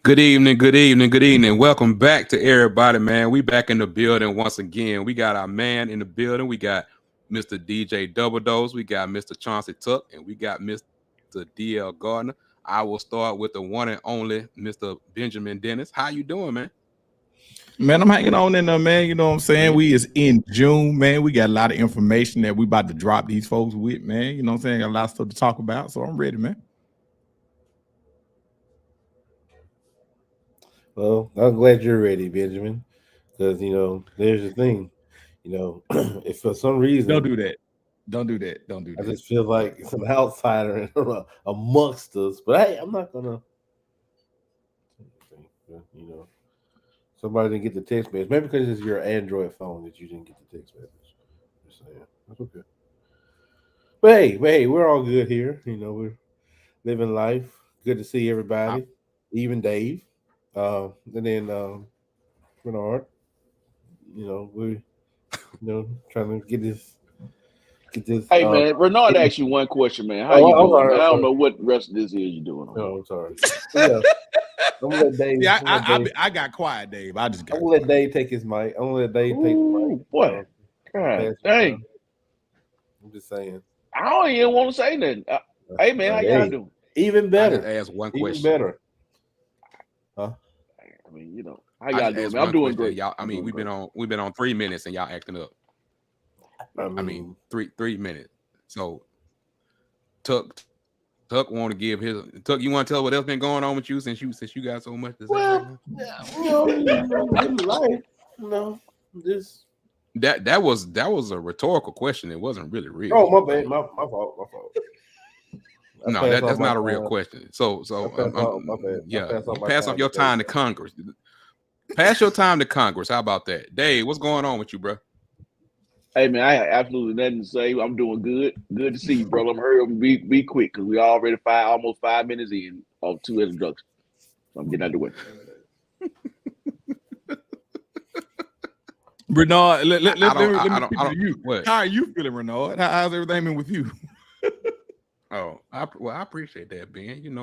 Good evening, good evening, good evening. Welcome back to everybody, man. We back in the building once again. We got our man in the building. We got Mr. DJ Double Dose. We got Mr. Chauncey Tuck, and we got Mr. DL Gardner. I will start with the one and only Mr. Benjamin Dennis. How you doing, man? Man, I'm hanging on in there, man. You know what I'm saying? We is in June, man. We got a lot of information that we about to drop these folks with, man. You know what I'm saying? Got a lot of stuff to talk about, so I'm ready, man. Well, I'm glad you're ready, Benjamin, because there's the thing, if for some reason Don't do that. Don't do that. Don't do I that. just feel like it's an outsider amongst us, but hey, I'm not gonna, somebody didn't get the text message. Maybe because it's your Android phone that you didn't get the text message. Just saying, that's okay. But hey, we're all good here. We're living life. Good to see everybody, even Dave. And then Bernard, we're trying to get this. Hey man, Bernard asked you one question, man. How you doing? Sorry, man? I don't know what the rest of this is you doing. No, I'm sorry. Yeah. I'm gonna let Dave. I got quiet, Dave. I'm gonna let Dave take his mic. I'm gonna let Dave take the mic. Boy, God, dang. I'm just saying. I don't even want to say nothing. Hey man, how y'all doing? Even better. I just asked one question. Even better. Huh? I mean, how y'all doing? Man? I'm doing great. Y'all, we've been on 3 minutes and y'all acting up. I mean, three minutes. So Tuck want to give his Tuck. You want to tell what else been going on with you since you got so much to say? Well, life. This that was a rhetorical question. It wasn't really real. Oh, my bad. My fault. No, that's not a real question. So pass off your time to Congress. Pass your time to Congress. How about that? Dave, what's going on with you, bro? Hey man, I have absolutely nothing to say. I'm doing good. Good to see you, bro. I'm hurry up and be quick because we already almost 5 minutes in of 2 introductions. So I'm getting out of the way. Bernard, let me to you. What? How are you feeling, Bernard? How's everything been with you? Oh, I appreciate that, Ben.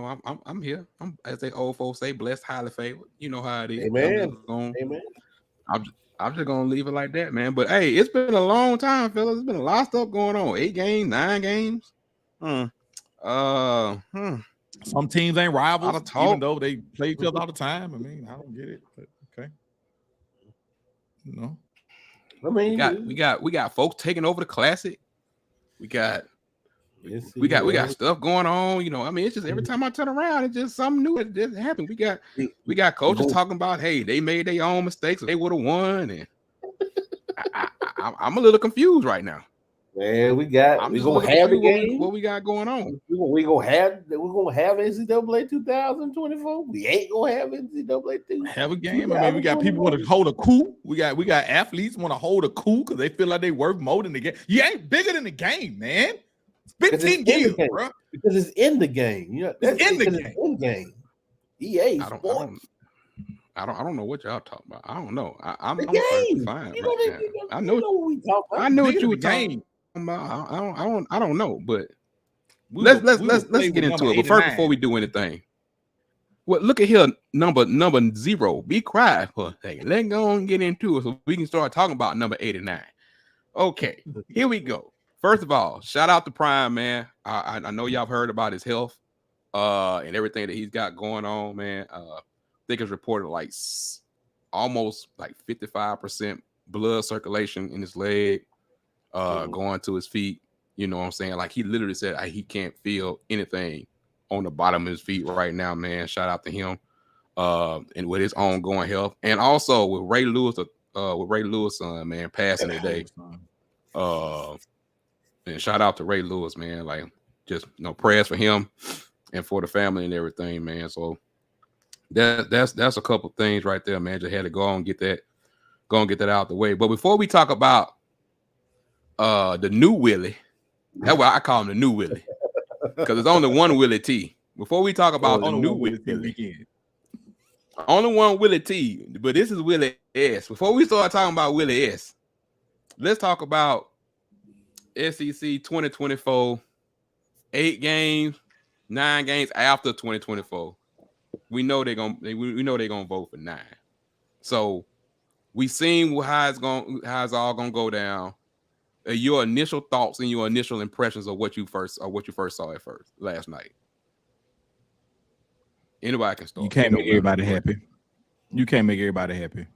I'm here. I'm, as they old folks say, blessed, highly favored. You know how it is. Amen. I'm just gonna leave it like that, man. But hey, it's been a long time, fellas. It's been a lot of stuff going on. 8 games, 9 games. Some teams ain't rivals, even though they play each other all the time. I mean, I don't get it, but okay. We got folks taking over the classic. We got stuff going on. It's just every time I turn around, it's just something new that just happened. We got coaches talking about, hey, they made their own mistakes, they would have won, and I'm a little confused right now. Man, we gonna have the game. What we got going on? We're gonna have NCAA 2024. We ain't gonna have NCAA 2. Have a game. I mean, we got people want to hold a coup. We got athletes want to hold a coup because they feel like they work more than the game. You ain't bigger than the game, man. 15 years, bro. Because it's in the game. It's in the game. It's in game. EA Sports. I don't know what y'all talking about. I don't know. I'm game. Fine. I know what we talking about. I know what you were talking about. I don't know, but let's get into it. But first, before we do anything, look at here, number 0. Be quiet for a second. Let's go and get into it so we can start talking about number 89. Okay, here we go. First of all, shout out to Prime, man. I know y'all have heard about his health and everything that he's got going on, man. I think it's reported like almost like 55% blood circulation in his leg, going to his feet. You know what I'm saying? Like he literally said he can't feel anything on the bottom of his feet right now, man. Shout out to him. And with his ongoing health, and also with Ray Lewis, son, man, passing today. And shout out to Ray Lewis, man. Like, just prayers for him and for the family and everything, man. So that's a couple things right there, man. Just had to go and get that out the way. But before we talk about the new Willie, that's why I call him the new Willie, because it's only one Willie T. Before we talk about the new Willie, only one Willie T, but this is Willie S. Before we start talking about Willie S, let's talk about SEC 2024, 8 games, 9 games after 2024. we know they're gonna vote for 9. So we seen how it's all gonna go down. Your initial thoughts and your initial impressions of what you first saw at first last night. Anybody can start. You can't make everybody happy. You can't make everybody happy.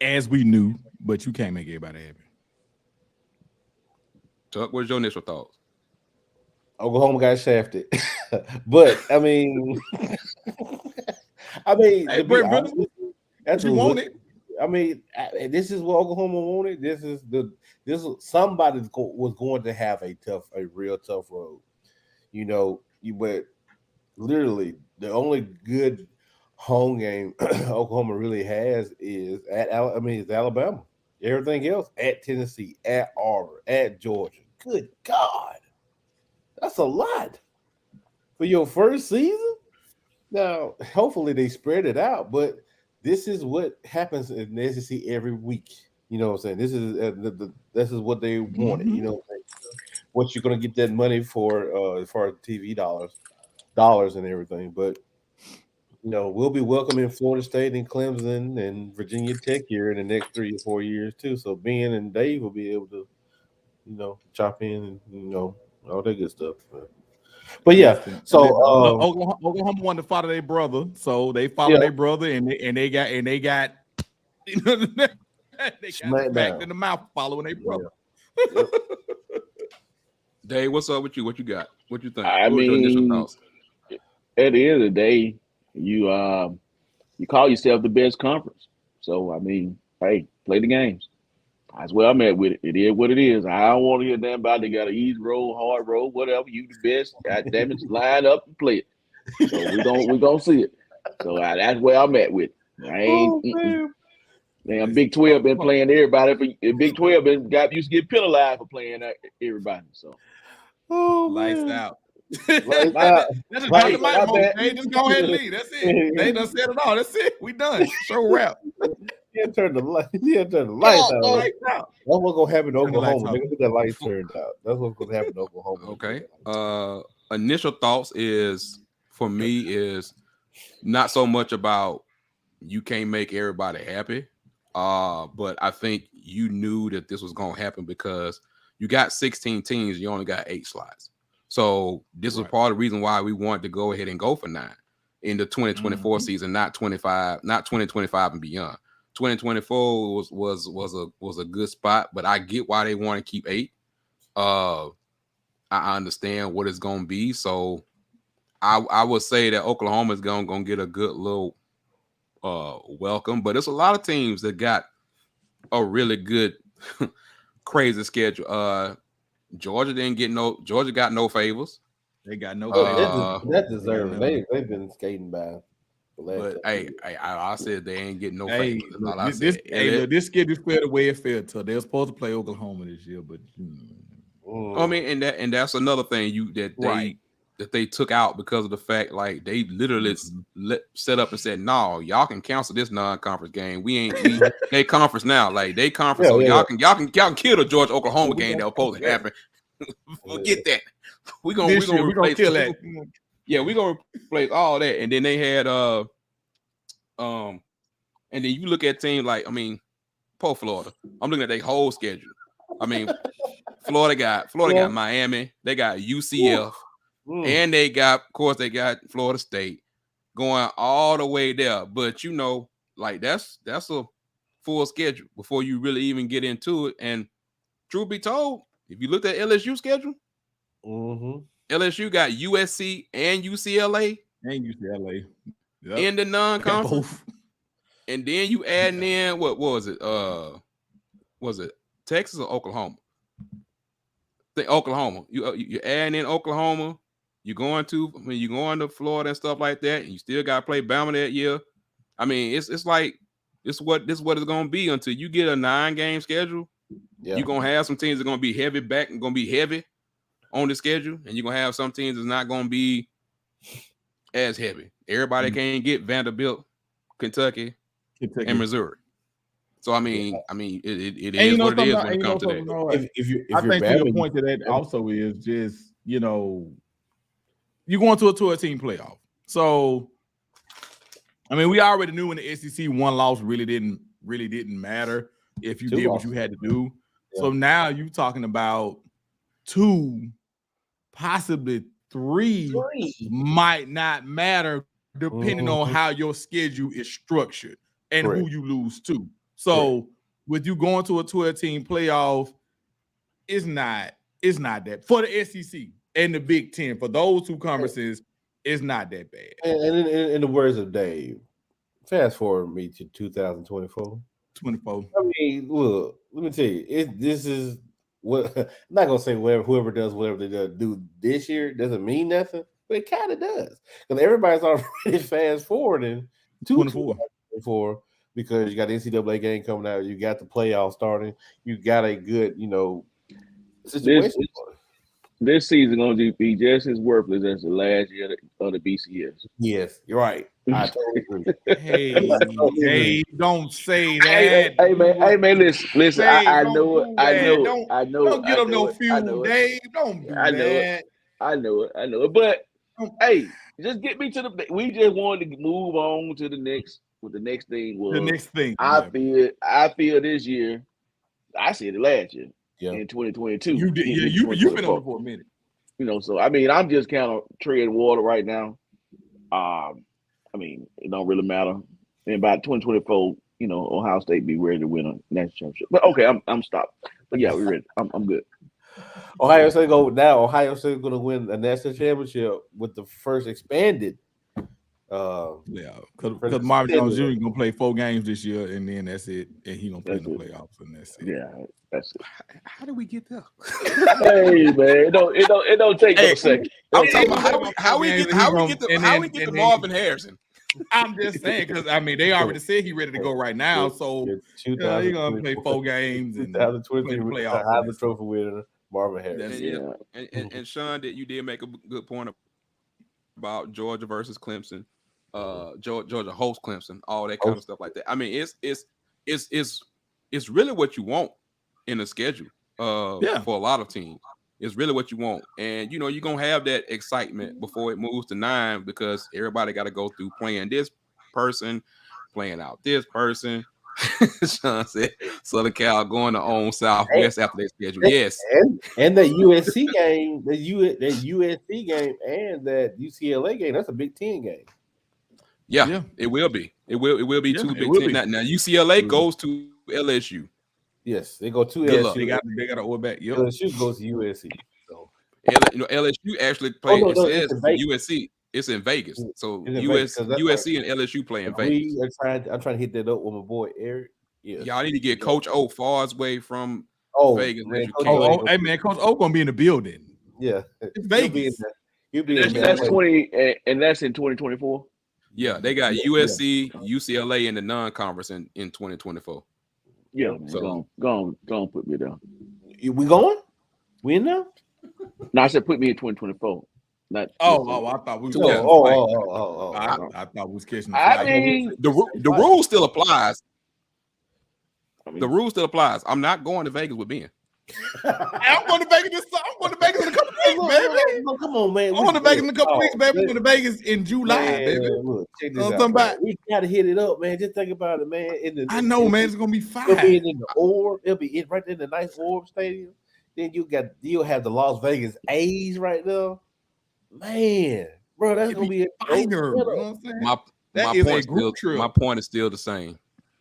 As we knew, but you can't make everybody happy. Chuck, what's your initial thoughts? Oklahoma got shafted. But I mean, hey, brother, that's you want it. I mean, this is what Oklahoma wanted. Somebody was going to have a real tough road. But literally the only good home game Oklahoma really has is is Alabama. Everything else at Tennessee, at Auburn, at Georgia. Good God, that's a lot for your first season. Now, hopefully they spread it out, but this is what happens in the SEC every week. You know what I'm saying? This is what they wanted. You know what you're going to get that money for as far as TV dollars and everything. But we'll be welcoming Florida State and Clemson and Virginia Tech here in the next 3 or 4 years too. So Ben and Dave will be able to chop in and all that good stuff. But yeah, so Oklahoma wanted to follow their brother, so they followed their brother, and they got they got back in the mouth following their brother. Yeah. Dave, what's up with you? What you got? What you think? I mean, at the end of the day, you call yourself the best conference, so I mean, hey, play the games. That's where I'm at with it. It is what it is. I don't want to hear nothing about they got an easy road, hard road, whatever. You the best. God damn it, line up and play it. So we gonna see it. So that's where I'm at with it. I ain't. Man, Big 12 been playing everybody. Big 12 used to get penalized for playing everybody. So lights out. Lights out. That's just right, my moment. Hey, just go ahead and leave. That's it. They done said it all. That's it. We done. Show wrap. Turn the lights out. That's what's gonna happen to Oklahoma. They're gonna get that light turned out. That's what's gonna happen to Oklahoma. Okay. Initial thoughts for me is not so much about you can't make everybody happy. But I think you knew that this was gonna happen because you got 16 teams, you only got 8 slots. So this was part of the reason why we wanted to go ahead and go for 9 in the 2024 season, not 2025 and beyond. 2024 was a good spot, but I get why they want to keep 8. I understand what it's gonna be. So I would say that Oklahoma is gonna get a good little welcome, but there's a lot of teams that got a really good crazy schedule. Georgia got no favors. They got no favors. That deserves. They've been skating by. But I said they ain't getting no favors. This schedule fell the way it fell till they're supposed to play Oklahoma this year, but I mean, and that's another thing that they took out because of the fact like they literally set up and said, no, y'all can cancel this non-conference game. We they conference now, like they conference, y'all can kill the Georgia Oklahoma game that was supposed to happen. Forget that. We're gonna kill that. Yeah, we're gonna replace all that. And then they had and then you look at teams like, I mean, poor Florida. I'm looking at their whole schedule. I mean, Florida got Miami, they got UCF. And they got Florida State going all the way there. But like that's a full schedule before you really even get into it. And truth be told, if you looked at LSU schedule, LSU got USC and UCLA in the non-conference. And then you add in what was it? Was it Texas or Oklahoma? Oklahoma. You add in Oklahoma. You're going to Florida and stuff like that, and you still got to play Bama that year. I mean, it's like this what it's going to be until you get a 9-game schedule. Yeah. You're going to have some teams that are going to be heavy back and going to be heavy on the schedule, and you're going to have some teams that's not going to be as heavy. Everybody can't get Vanderbilt, Kentucky, and Missouri. So I mean, it is what it is when it comes to that. I think the point to that also is just you're going to a 12-team playoff. So, I mean, we already knew in the SEC 1 loss really didn't matter if you did what you had to do. Yeah. So now you're talking about 2, possibly 3 might not matter depending on how your schedule is structured and who you lose to. So with you going to a 12-team playoff, it's not that for the SEC and the Big Ten, for those 2 conferences, it's not that bad. And in the words of Dave, fast forward me to 2024. 24. I mean, look, let me tell you, this is what I'm not gonna say whoever does whatever they do this year doesn't mean nothing, but it kind of does because everybody's already fast forwarding to 24 because you got the NCAA game coming out, you got the playoffs starting, you got a good situation. This season going to be just as worthless as the last year of the BCS. Yes, you're right. I totally agree. Hey, don't say that. Hey man, listen. I know it. Don't get them no fuel, Dave. Don't do that. I know it. But hey, just get me to the. We just wanted to move on to the next. What the next thing was? The next thing. I feel this year. I said it last year. Yeah. In 2022. You did. Yeah, you've been on it for a minute. So I mean, I'm just kind of treading water right now. I mean, it don't really matter. And by 2024, Ohio State be ready to win a national championship. But okay, I'm stopped. But yeah, we're ready. I'm good. Ohio State going to win a national championship with the first expanded. Because Marvin Jones Jr. gonna play 4 games this year, and then that's it. And he gonna play in the playoffs, and that's it. Yeah, that's it. How do we get there? Hey man, it don't take no second. I'm talking about how we get to Marvin Harrison. I'm just saying because I mean they already said he's ready to go right now, so he's gonna play 4 games and 2023 playoffs. Heisman Trophy winner Marvin Harrison. And Sean, you did make a good point about Georgia versus Clemson. Georgia hosts Clemson, all that kind of stuff like that. I mean, it's really what you want in a schedule. For a lot of teams, it's really what you want, and you're gonna have that excitement before it moves to 9 because everybody got to go through playing this person, playing out this person. Sean said Southern Cal going to own Southwest after their schedule. Yes, and the USC game, the USC game, and that UCLA game. That's a Big Ten game. Yeah, it will be. It will be 2 Big Ten. Now UCLA goes to LSU. Yes, they go to LSU. They got an order back. Yep. LSU goes to USC. So LSU actually plays. It says USC. It's in Vegas. So USC and LSU play in Vegas. I'm trying to hit that up with my boy Eric. Yeah. Y'all need to get Coach O far away from Vegas. Man, hey man, Coach O gonna be in the building. Yeah, it's Vegas. He'll be in that's 20, and that's in 2024. Yeah, they got USC, UCLA in the non-conference in 2024. Yeah, so go on, put me down. We going? We in now? No, I said put me in 2024. I thought we was. I thought we was catching. I mean, the rule still applies. The rule still applies. I'm not going to Vegas with Ben. I'm going to Vegas. I'm going to Vegas in a couple weeks, baby. Come on, man. I'm going to Vegas in a couple weeks, baby. We're going to Vegas in July, baby. Look, check this out, we gotta hit it up, man. Just think about it, man. I know, man. It's gonna be fine. It'll be in the Orb. It'll be right in the nice Orb Stadium. Then you'll have the Las Vegas A's right there, man. Bro, that's gonna be a fire. You know what I'm saying? My point is still the same.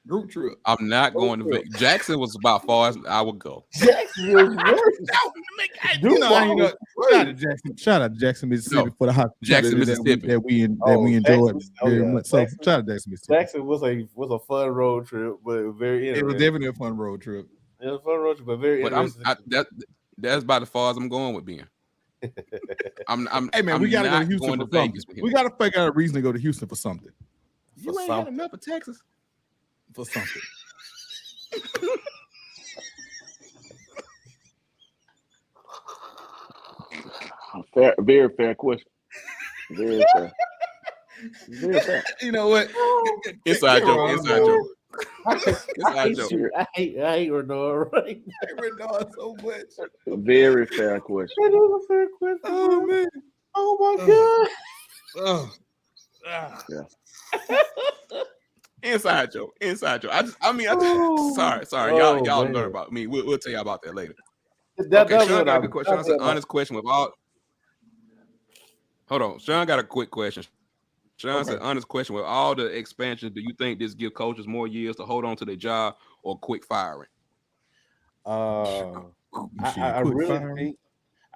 Group trip. I'm not going to Vegas. Jackson was about far as I would go. Jackson was Shout out to Jackson, Mississippi for the hockey. Jackson, Mississippi that we enjoyed very much. So shout out to Jackson, Mississippi. Jackson was a fun road trip, but very interesting. It was definitely a fun road trip. It was a fun road trip, but very interesting. That's about as far as I'm going with Ben. Hey man, we gotta go to Houston for something. We gotta figure out a reason to go to Houston for something. You ain't had enough of Texas. For something. Very fair question. Very fair. Very fair. You know what? Inside joke. Inside joke. I hate Renard, right? I hate Renard so much. A very fair question. That is a fair question. Oh man. Oh my god. Inside joke. Sorry. Y'all learn about me. We'll tell you about that later. Okay, Sean got a good question. Sean said, honest question with all. Hold on. Sean got a quick question. Sean said, honest question with all the expansions, do you think this give coaches more years to hold on to their job or quick firing? I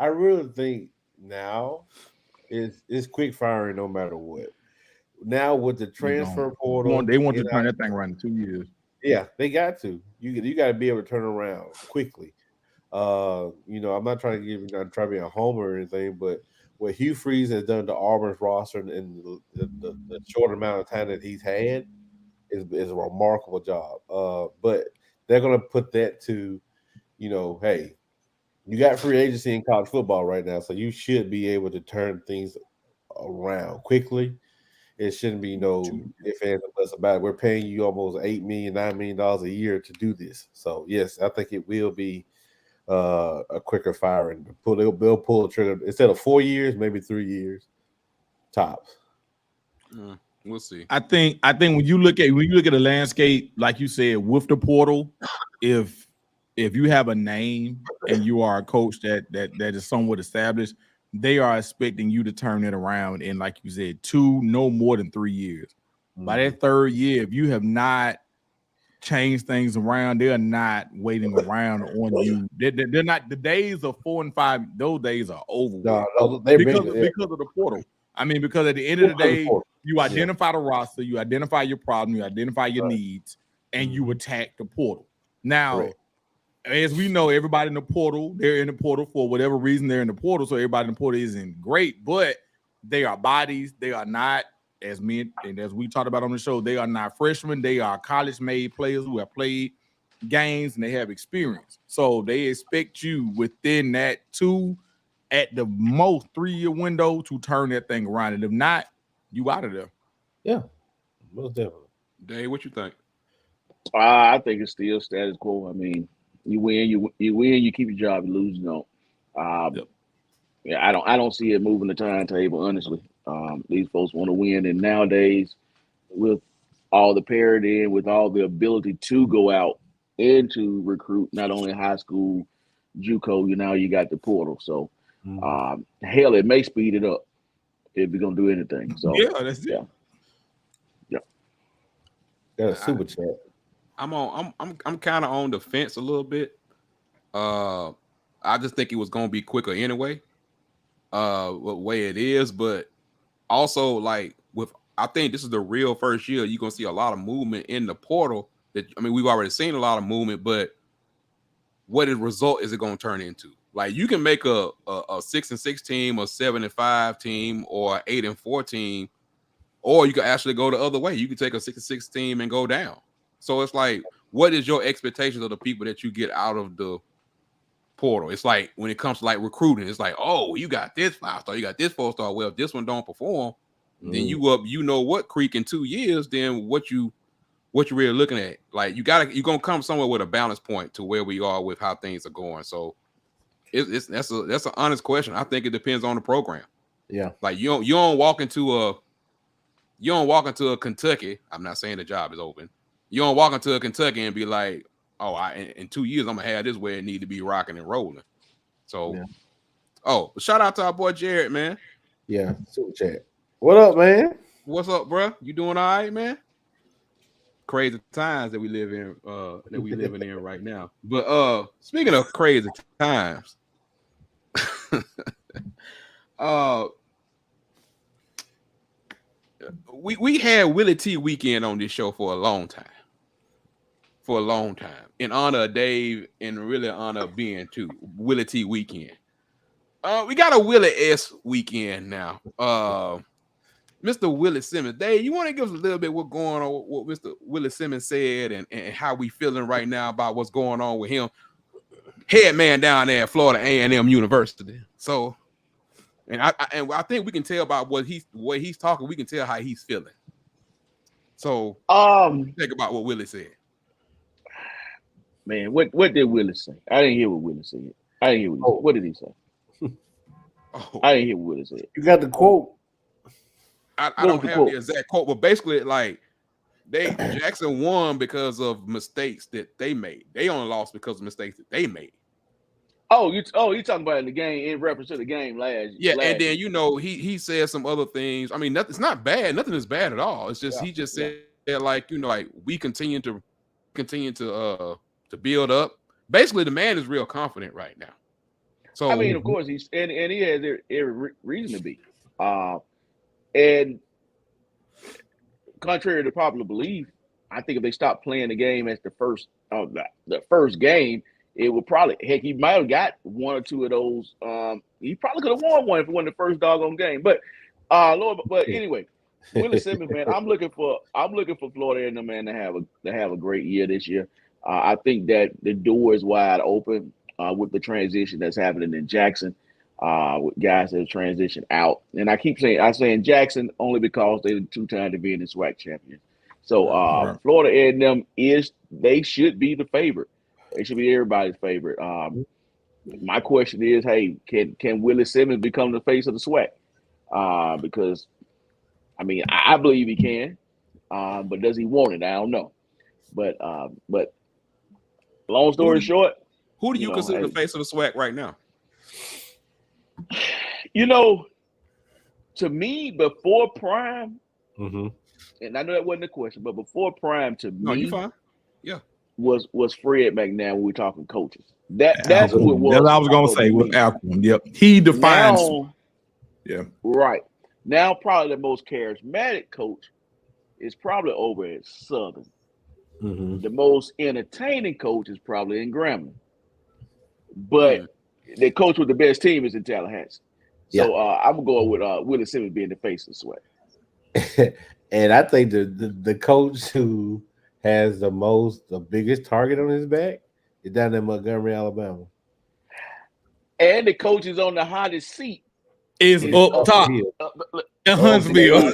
really think now is quick firing no matter what. Now with the transfer portal, they want to turn that thing around in 2 years. Yeah, they got to. You got to be able to turn around quickly. I'm not trying to be a homer or anything, but what Hugh Freeze has done to Auburn's roster in the short amount of time that he's had is a remarkable job. But they're going to put that to, hey, you got free agency in college football right now, so you should be able to turn things around quickly. It shouldn't be no if and buts about it. We're paying you almost $8 million, $9 million a year to do this. So yes, I think it will be a quicker firing. They'll pull the trigger instead of 4 years, maybe 3 years tops. We'll see. I think when you look at the landscape, like you said, with the portal, if you have a name and you are a coach that is somewhat established, they are expecting you to turn it around in, like you said, no more than 3 years. Mm-hmm. By that third year, if you have not changed things around, they're not waiting around on you. They're not. The days of 4 and 5, those days are over. Because of the portal. I mean, because at the end of the day, you identify the roster, you identify your problem, you identify your needs, and you attack the portal. Now, as we know, everybody in the portal, they're in the portal for whatever reason they're in the portal. So everybody in the portal isn't great, but they are bodies. They are not, as we talked about on the show, they are not freshmen. They are college-made players who have played games and they have experience. So they expect you within that 2, at the most 3-year window to turn that thing around. And if not, you out of there. Yeah, most definitely. Dave, what you think? I think it's still status quo. I mean, you win, you keep your job, you lose, you don't. Yeah, I don't see it moving the timetable, honestly. These folks want to win, and nowadays, with all the parity and with all the ability to go out and to recruit, not only high school, JUCO, you got the portal. So, hell, it may speed it up if you're gonna do anything. So that's it. Yeah. Got a super chat. I'm kind of on the fence a little bit. I just think it was gonna be quicker anyway. What way it is, but also I think this is the real first year you're gonna see a lot of movement in the portal. We've already seen a lot of movement, but what result is it gonna turn into? Like, you can make a 6-6 team, or 7-5 team, or 8-4 team, or you can actually go the other way. You can take a 6-6 team and go down. So it's like, what is your expectations of the people that you get out of the portal? It's like, when it comes to recruiting, it's like, oh, you got this 5-star, you got this 4-star. Well, if this one don't perform, then you know what creek in 2 years, then what you really looking at. Like, you're gonna come somewhere with a balance point to where we are with how things are going. So that's an honest question. I think it depends on the program. Yeah. Like, you don't walk into a Kentucky. I'm not saying the job is open. You don't walk into a Kentucky and be like, oh, in 2 years I'm gonna have this where it need to be rocking and rolling. So, shout out to our boy Jared, man. Yeah, super chat. What up, man? What's up, bro? You doing all right, man? Crazy times that we live in, in right now. But speaking of crazy times, we had Willie T weekend on this show for a long time. In honor of Dave and really honor of being too. Willie T weekend. We got a Willie S weekend now. Mr. Willie Simmons. Dave, you want to give us a little bit what's going on, what Mr. Willie Simmons said, and how we feeling right now about what's going on with him? Head man down there at Florida A&M University. So, and I think we can tell about what he's talking. We can tell how he's feeling. So, think about what Willie said. Man, what did Willie say? I didn't hear what Willie said. What did he say? I didn't hear what Willie said. You got the quote. I don't have the exact quote, but basically, like Jackson won because of mistakes that they made. They only lost because of mistakes that they made. You talking about in the game in reference to the game last? Yeah, and then he said some other things. I mean, it's not bad. Nothing is bad at all. It's just he just said like we continue to build up. Basically, the man is real confident right now. So I mean, of course he has every reason to be. And contrary to popular belief, I think if they stopped playing the game as the first game, it would probably he might have got one or two of those. He probably could have won one if it wasn't the first doggone game. But anyway, Willie Simmons, man, I'm looking for Florida and the man to have a great year this year. I think that the door is wide open with the transition that's happening in Jackson. With guys that have transitioned out, and I keep saying Jackson only because they're the two-time defending SWAC champions. So Florida A&M they should be the favorite. They should be everybody's favorite. My question is, hey, can Willie Simmons become the face of the SWAC? Because I mean, I believe he can, but does he want it? I don't know. But long story short, who do you consider the face of the SWAC right now? To me, before Prime, and I know that wasn't the question, but before Prime, to me, you fine. Yeah, was Fred McNabb when we're talking coaches. That's who it was. That's what I was gonna say with Alcorn. Yep, he defines. Right now, probably the most charismatic coach is probably over at Southern. The most entertaining coach is probably in Grambling, but the coach with the best team is in Tallahassee. So I'm going with Willie Simmons being the face of the SWAC. And I think the coach who has the biggest target on his back is down in Montgomery, Alabama. And the coach is on the hottest seat is up top in Huntsville.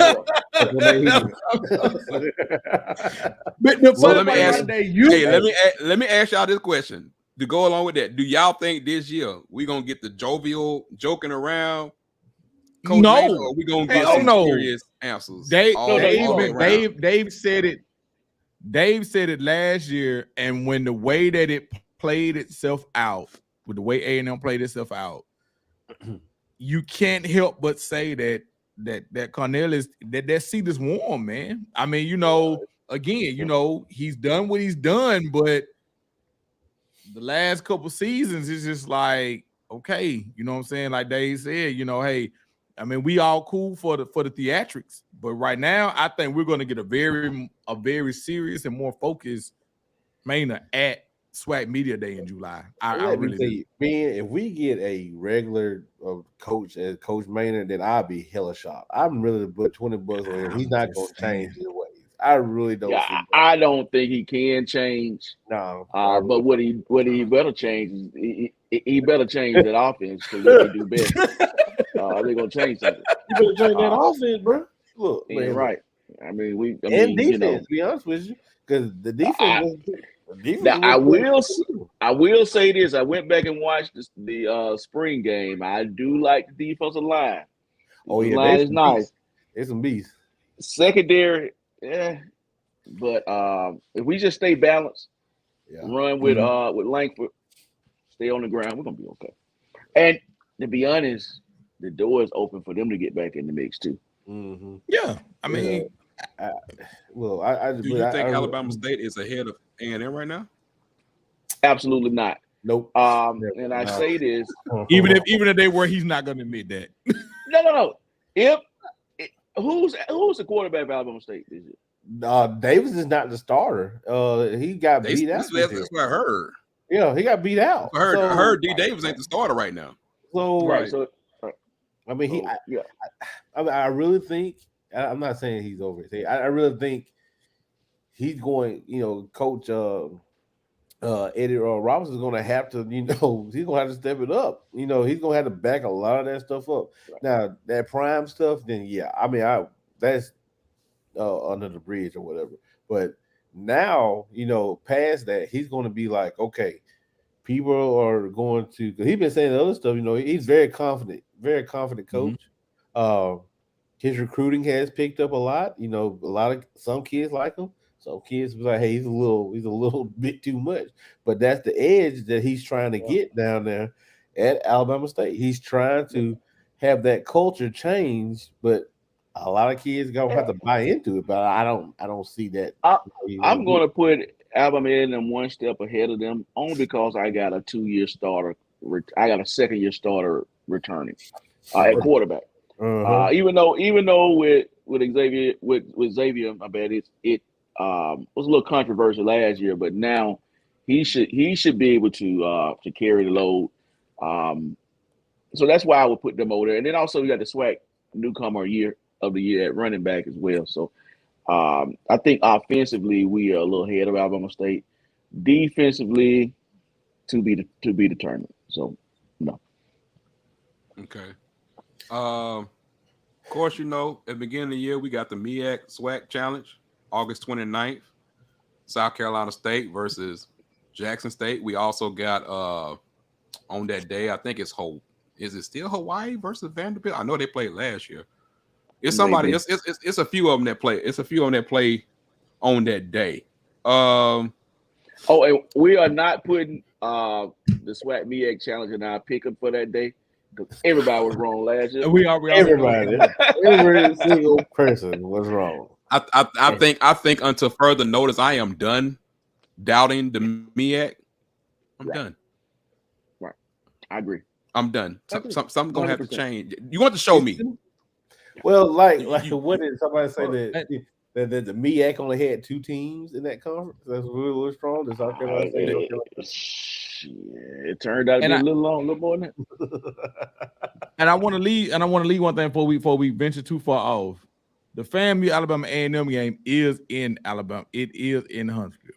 Let me ask y'all this question. To go along with that, do y'all think this year we gonna get the jovial joking around? Coach Maynard, or we gonna get some serious answers? Dave said it. Dave said it last year, and when the way that it played itself out, with the way A&M played itself out, you can't help but say that Cornelius that seat is warm, man. I mean, again, he's done what he's done, but the last couple seasons is just like, okay, you know what I'm saying? Like Dave said, hey, I mean, we all cool for the theatrics, but right now, I think we're going to get a very serious and more focused Maynard at SWAC Media Day in July. I really do. Man, if we get a regular coach as Coach Maynard, then I'll be hella shocked. I'm really to put $20 on him. He's not going to change his ways. I really don't. Yeah, I don't think he can change. No, but what he better change is he better change that offense because they do best. They're gonna change something. You better change that offense, bro. Look, man, right. I mean, defense. To be honest with you, because the defense. I will say this. I went back and watched the spring game. I do like the defensive line. Oh yeah, line is nice. It's some beasts. Secondary. Yeah, but if we just stay balanced, run with Langford, stay on the ground, we're gonna be okay. And to be honest, the door is open for them to get back in the mix too. Yeah, I mean, do you think Alabama State is ahead of A&M right now? Absolutely not. Nope. And I say this, even if they were, he's not gonna admit that. No. Who's the quarterback of Alabama State this year? Davis is not the starter. He got beat out. That's what I heard. Yeah, he got beat out. I heard D. Davis ain't the starter right now. So, I mean, I really think. I'm not saying he's over. I really think he's going. Coach Eddie Robinson is going to have to. He's going to have to step it up. He's going to have to back a lot of that stuff up. Right. Now that prime stuff, then yeah, I mean, that's under the bridge or whatever. But now, past that, he's going to be like, okay, people are going to. Because he's been saying the other stuff. He's very confident coach. his recruiting has picked up a lot. You know, some kids like him. Some kids was like, hey, he's a little bit too much. But that's the edge that he's trying to get down there at Alabama State. He's trying to have that culture change, but a lot of kids gonna have to buy into it. But I don't see that. I'm going to put Alabama A&M one step ahead of them only because I got a 2-year starter. I got a 2nd-year starter returning at quarterback. Even though with Xavier, my bad, it was a little controversial last year, but now he should be able to carry the load. So that's why I would put them over there. And then also we got the SWAC newcomer of the year at running back as well. So I think offensively we are a little ahead of Alabama State. Defensively, to be determined. So no. Okay. Of course, you know, at the beginning of the year, we got the MEAC SWAC Challenge, August 29th, South Carolina State versus Jackson State. We also got on that day, I think it's is it still Hawaii versus Vanderbilt? I know they played last year. It's somebody. It's a few of them that play. It's a few of them that play on that day. And we are not putting the SWAC MEAC Challenge in our pickup for that day. Everybody was wrong last year. Every single person was wrong. I think until further notice, I am done doubting the MEAC. I'm done. Right, I agree. I'm done. Something's gonna have to change. You want to show me? Well, like what did somebody say that the MEAC only had 2 teams in that conference? That's really strong. The South Carolina State. It turned out to be a little more than that. And I want to leave one thing before we venture too far off. The FAMU Alabama A&M game is in Alabama. It is in Huntsville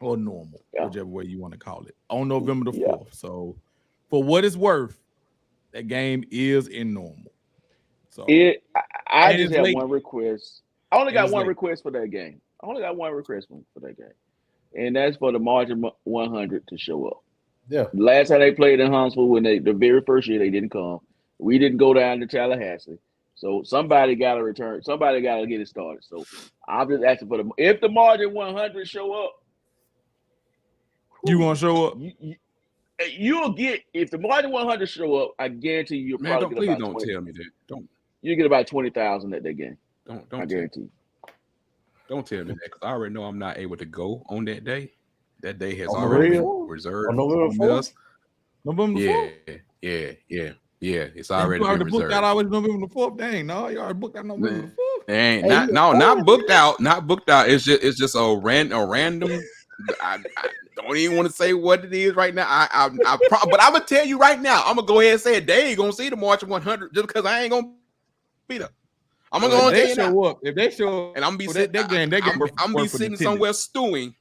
or Normal, whichever way you want to call it, on November the 4th. So, for what it's worth, that game is in Normal. So I just have one request. I only got one request for that game. And that's for the Margin 100 to show up. Yeah. Last time they played in Huntsville, the very first year they didn't come. We didn't go down to Tallahassee. So somebody got to return. Somebody got to get it started. So I'm just asking for if the Margin 100 show up. You want to show up? You'll get, if the Margin 100 show up, I guarantee you'll probably get about 20. Tell me that. Don't. You get about 20,000 at that game. Don't I guarantee. Don't tell me that, because I already know I'm not able to go on that day. That day has already been reserved. November 4th? November 4th? Yeah. It's already been reserved. Booked out always November the 4th. Dang, no, you already booked out November the 4th. Not booked out. Not booked out. It's just a random. I don't even want to say what it is right now. But I'm gonna tell you right now. I'm gonna go ahead and say it. They ain't gonna see the March 100 just because I ain't gonna be there. I'm gonna go and show up. If they show up, and I'm gonna be sitting somewhere stewing.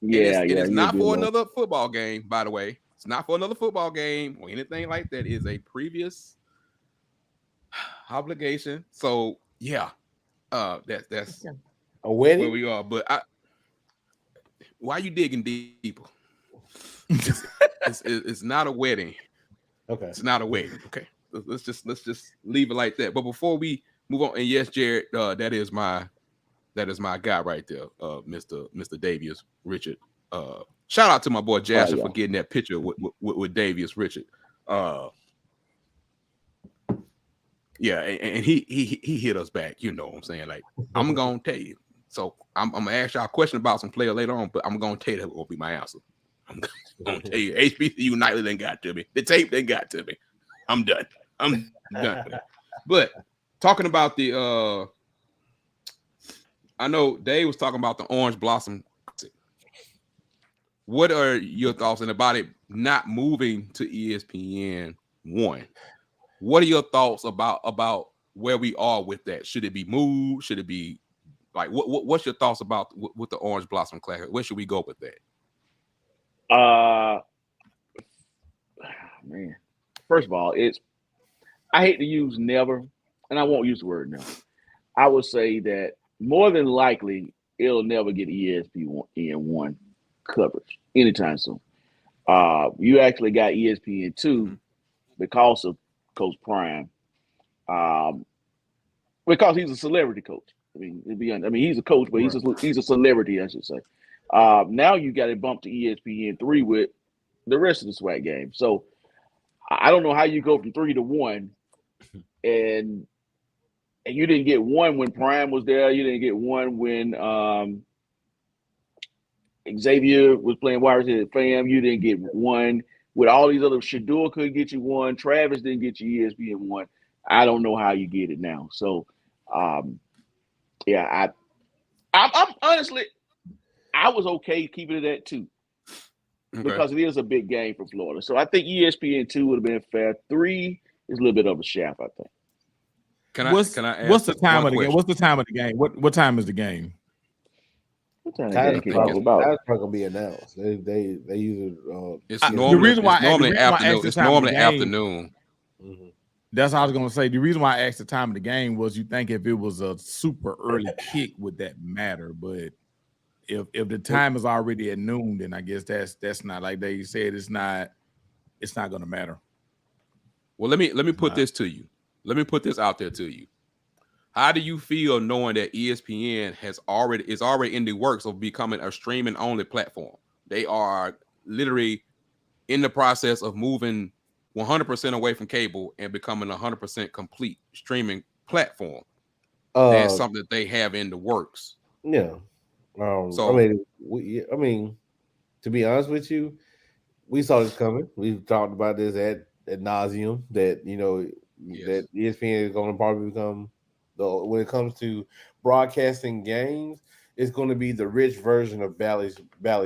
It's not for another football game, by the way. It's not for another football game or anything like that. It's a previous obligation. So yeah, that's a wedding where we are. But why are you digging deeper? It's not a wedding. Okay, it's not a wedding. Okay, let's just leave it like that. But before we move on, and yes, Jared, that is my guy right there, Mr. Davius Richard. Shout out to my boy Jasper for getting that picture with Davius Richard. Yeah, and he hit us back. You know what I'm saying? Like, I'm gonna tell you. So I'm gonna ask y'all a question about some player later on, but I'm gonna tell you that will be my answer. I'm gonna tell you, HBCU Nightly then got to me. The tape then got to me. I'm done. I'm done. But talking about the I know Dave was talking about the Orange Blossom. What are your thoughts about it not moving to ESPN 1? What are your thoughts about where we are with that? Should it be moved? Should it be like what's your thoughts about with the Orange Blossom Classic? Where should we go with that? Man, first of all, I hate to use never, and I won't use the word never. I would say that more than likely it'll never get ESPN 1 coverage anytime soon. You actually got ESPN 2 because of Coach Prime. Because he's a celebrity coach. I mean, he's a coach, but he's a celebrity, I should say. Now you got it bumped to ESPN3 with the rest of the SWAC game. So I don't know how you go from 3 to 1, and you didn't get one when Prime was there. You didn't get one when Xavier was playing wide receiver FAM. You didn't get one with all these other. Shador couldn't get you one. Travis didn't get you ESPN1. I don't know how you get it now. So, yeah, I'm honestly, I was okay keeping it at 2 because it is a big game for Florida. So I think ESPN2 would have been fair. 3 is a little bit of a shaft, I think. What's the time of the game? What's the time of the game? What time is the game? That's probably gonna be announced. They usually the reason why it's normally afternoon. Mm-hmm. That's what I was gonna say. The reason why I asked the time of the game was you think if it was a super early kick would that matter, but if the time is already at noon, then I guess that's not, like they said, it's not gonna matter. Well, let me put this to you. Let me put this out there to you. How do you feel knowing that ESPN is already in the works of becoming a streaming only platform? They are literally in the process of moving 100% away from cable and becoming 100% complete streaming platform. That's something that they have in the works. Yeah. So I mean, to be honest with you, we saw this coming. We've talked about this ad nauseum that that ESPN is going to probably become, when it comes to broadcasting games, it's going to be the rich version of Bally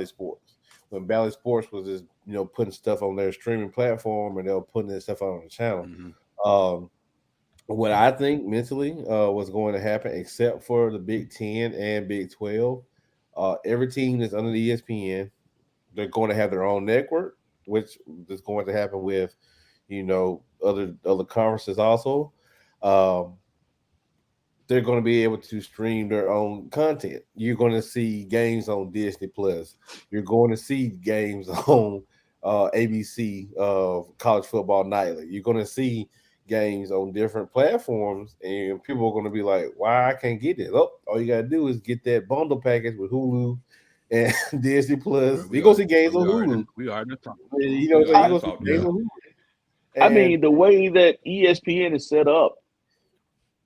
Sports. When Bally Sports was just putting stuff on their streaming platform and they were putting this stuff on the channel. Mm-hmm. What I think mentally was going to happen, except for the Big 10 and Big 12, every team that's under the ESPN, they're going to have their own network, which is going to happen with other conferences also. They're going to be able to stream their own content. You're going to see games on Disney Plus. You're going to see games on ABC of College Football Nightly. You're going to see games on different platforms, and people are going to be like, "Why I can't get it?" Oh, all you got to do is get that bundle package with Hulu and Disney Plus. You're going to see games on Hulu. We are just talking. You're going to see games on Hulu. I mean, the way that ESPN is set up,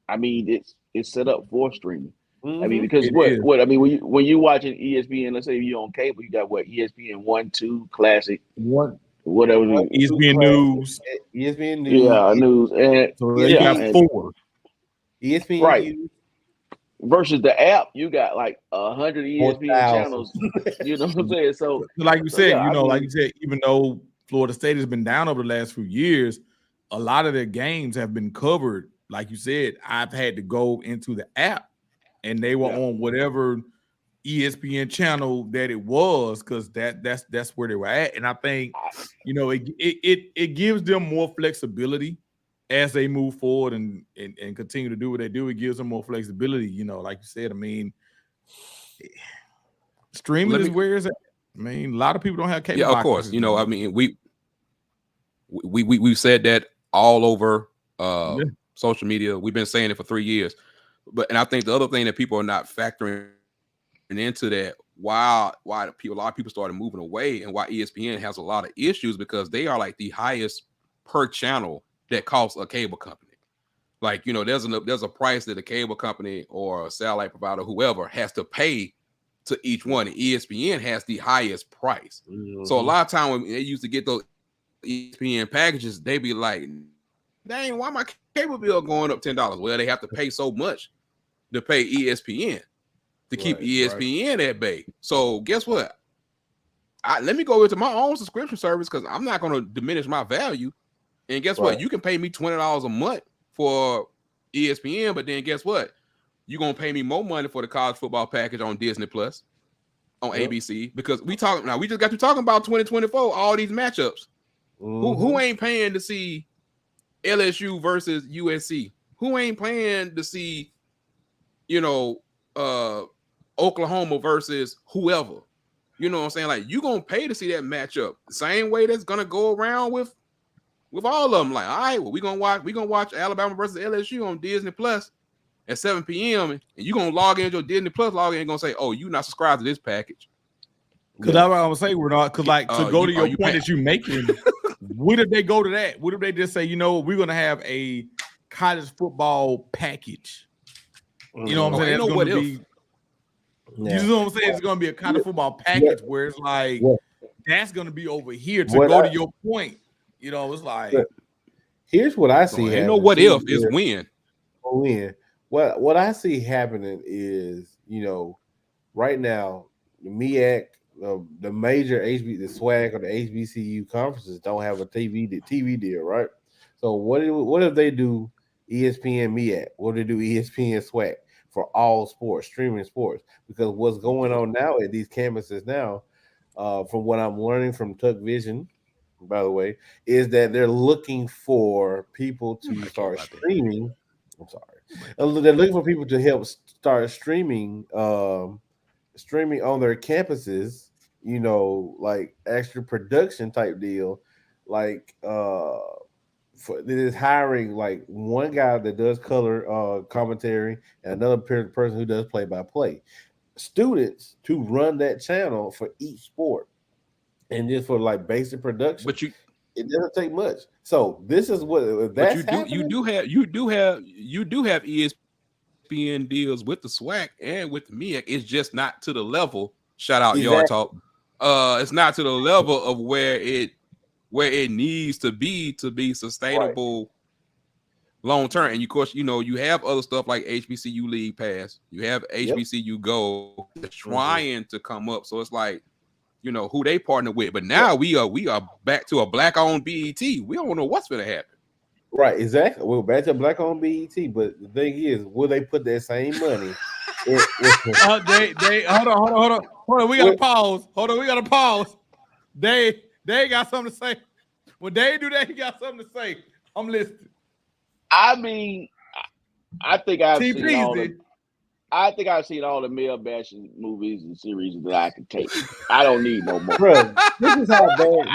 I mean, it's set up for streaming. Mm-hmm. I mean, because when you watching ESPN, let's say you're on cable, you got ESPN 1, 2, Classic, whatever. ESPN News. ESPN News. Yeah, News. And so you got 4. ESPN right. News. Versus the app, you got like 100 ESPN channels. You know what I'm saying? So, like you said, like you said, even though Florida State has been down over the last few years, a lot of their games have been covered. Like you said, I've had to go into the app and they were on whatever ESPN channel that it was, because that's where they were at. And I think, it gives them more flexibility as they move forward and continue to do what they do. It gives them more flexibility, like you said. I mean, streaming is where it's at. I mean, a lot of people don't have cable. Yeah, of course. I mean, we've said that all over social media. We've been saying it for 3 years. And I think the other thing that people are not factoring into that, why a lot of people started moving away, and why ESPN has a lot of issues, because they are like the highest per channel that costs a cable company. Like, there's a price that a cable company or a satellite provider, whoever, has to pay to each one. And ESPN has the highest price. Mm-hmm. So a lot of time when they used to get those ESPN packages, they be like, dang, why my cable bill going up $10? Well, they have to pay so much to pay ESPN to keep ESPN at bay. So guess what? Let me go into my own subscription service, because I'm not going to diminish my value. And guess what? You can pay me $20 a month for ESPN, but then guess what? You're going to pay me more money for the college football package on Disney Plus, on ABC, because we just got to talking about 2024, all these matchups. Mm-hmm. Who ain't paying to see LSU versus USC? Who ain't paying to see, Oklahoma versus whoever? You know what I'm saying? Like, you gonna pay to see that matchup the same way that's gonna go around with all of them. Like, all right, well, we gonna watch Alabama versus LSU on Disney Plus, at 7 p.m. and you gonna log in your Disney Plus login and gonna say, "Oh, you not subscribed to this package." Because that's what I'm gonna say. We're not because like to go to your point that you're making. What if they go to that? What if they just say, you know, we're gonna have a college football package? You know what I'm saying? That's gonna be. You know what I'm saying? It's gonna be a college football package where it's like that's gonna be over here to go to your point. You know, it's like here's what I see. Ain't no what if, it's when. When. What I see happening is, you know, right now the MEAC, the major the SWAC or the HBCU conferences don't have a TV deal, right? So what if they do ESPN MEAC? What do they do ESPN SWAC for all sports, streaming sports? Because what's going on now at these campuses now, from what I'm learning from Tuck Vision, by the way, is that they're looking for people to start streaming. I'm sorry. They're looking for people to help start streaming streaming on their campuses, you know, like extra production type deal, like is hiring like one guy that does color commentary and another person who does play-by-play, students to run that channel for each sport, and just for like basic production. But it doesn't take much. So this is what that's you do have ESPN deals with the SWAC and with the MEAC. It's just not to the level. Shout out Yard Talk. It's not to the level of where it needs to be sustainable long term. And of course, you know, you have other stuff like HBCU League Pass. You have HBCU Go trying to come up. So it's like, you know, who they partner with. But now we are back to a black-owned BET. We don't know what's going to happen. Right, exactly. We're back to black-owned BET. But the thing is, will they put that same money? Hold on. We got to pause. We got to pause. They got something to say. When they do that, he got something to say. I'm listening. I mean, I think I've seen all the male bashing movies and series that I can take. I don't need no more. Bro, this is how bad.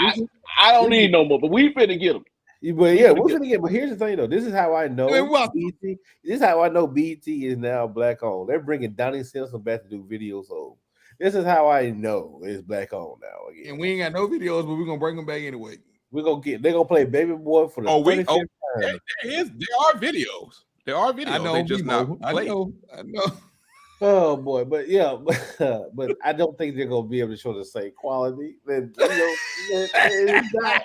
I don't need no more. But we finna get them. But yeah, we're gonna get. But here's the thing, though. This is how I know BET. This is how I know BET is now black owned. They're bringing Donnie Simpson back to do videos. So this is how I know it's black owned now. Again. And we ain't got no videos, but we're gonna bring them back anyway. They're gonna play Baby Boy for the 35th time. There are videos. There are videos. I know. They just not played. I know. Oh boy, but yeah, but I don't think they're gonna be able to show the same quality. It's not.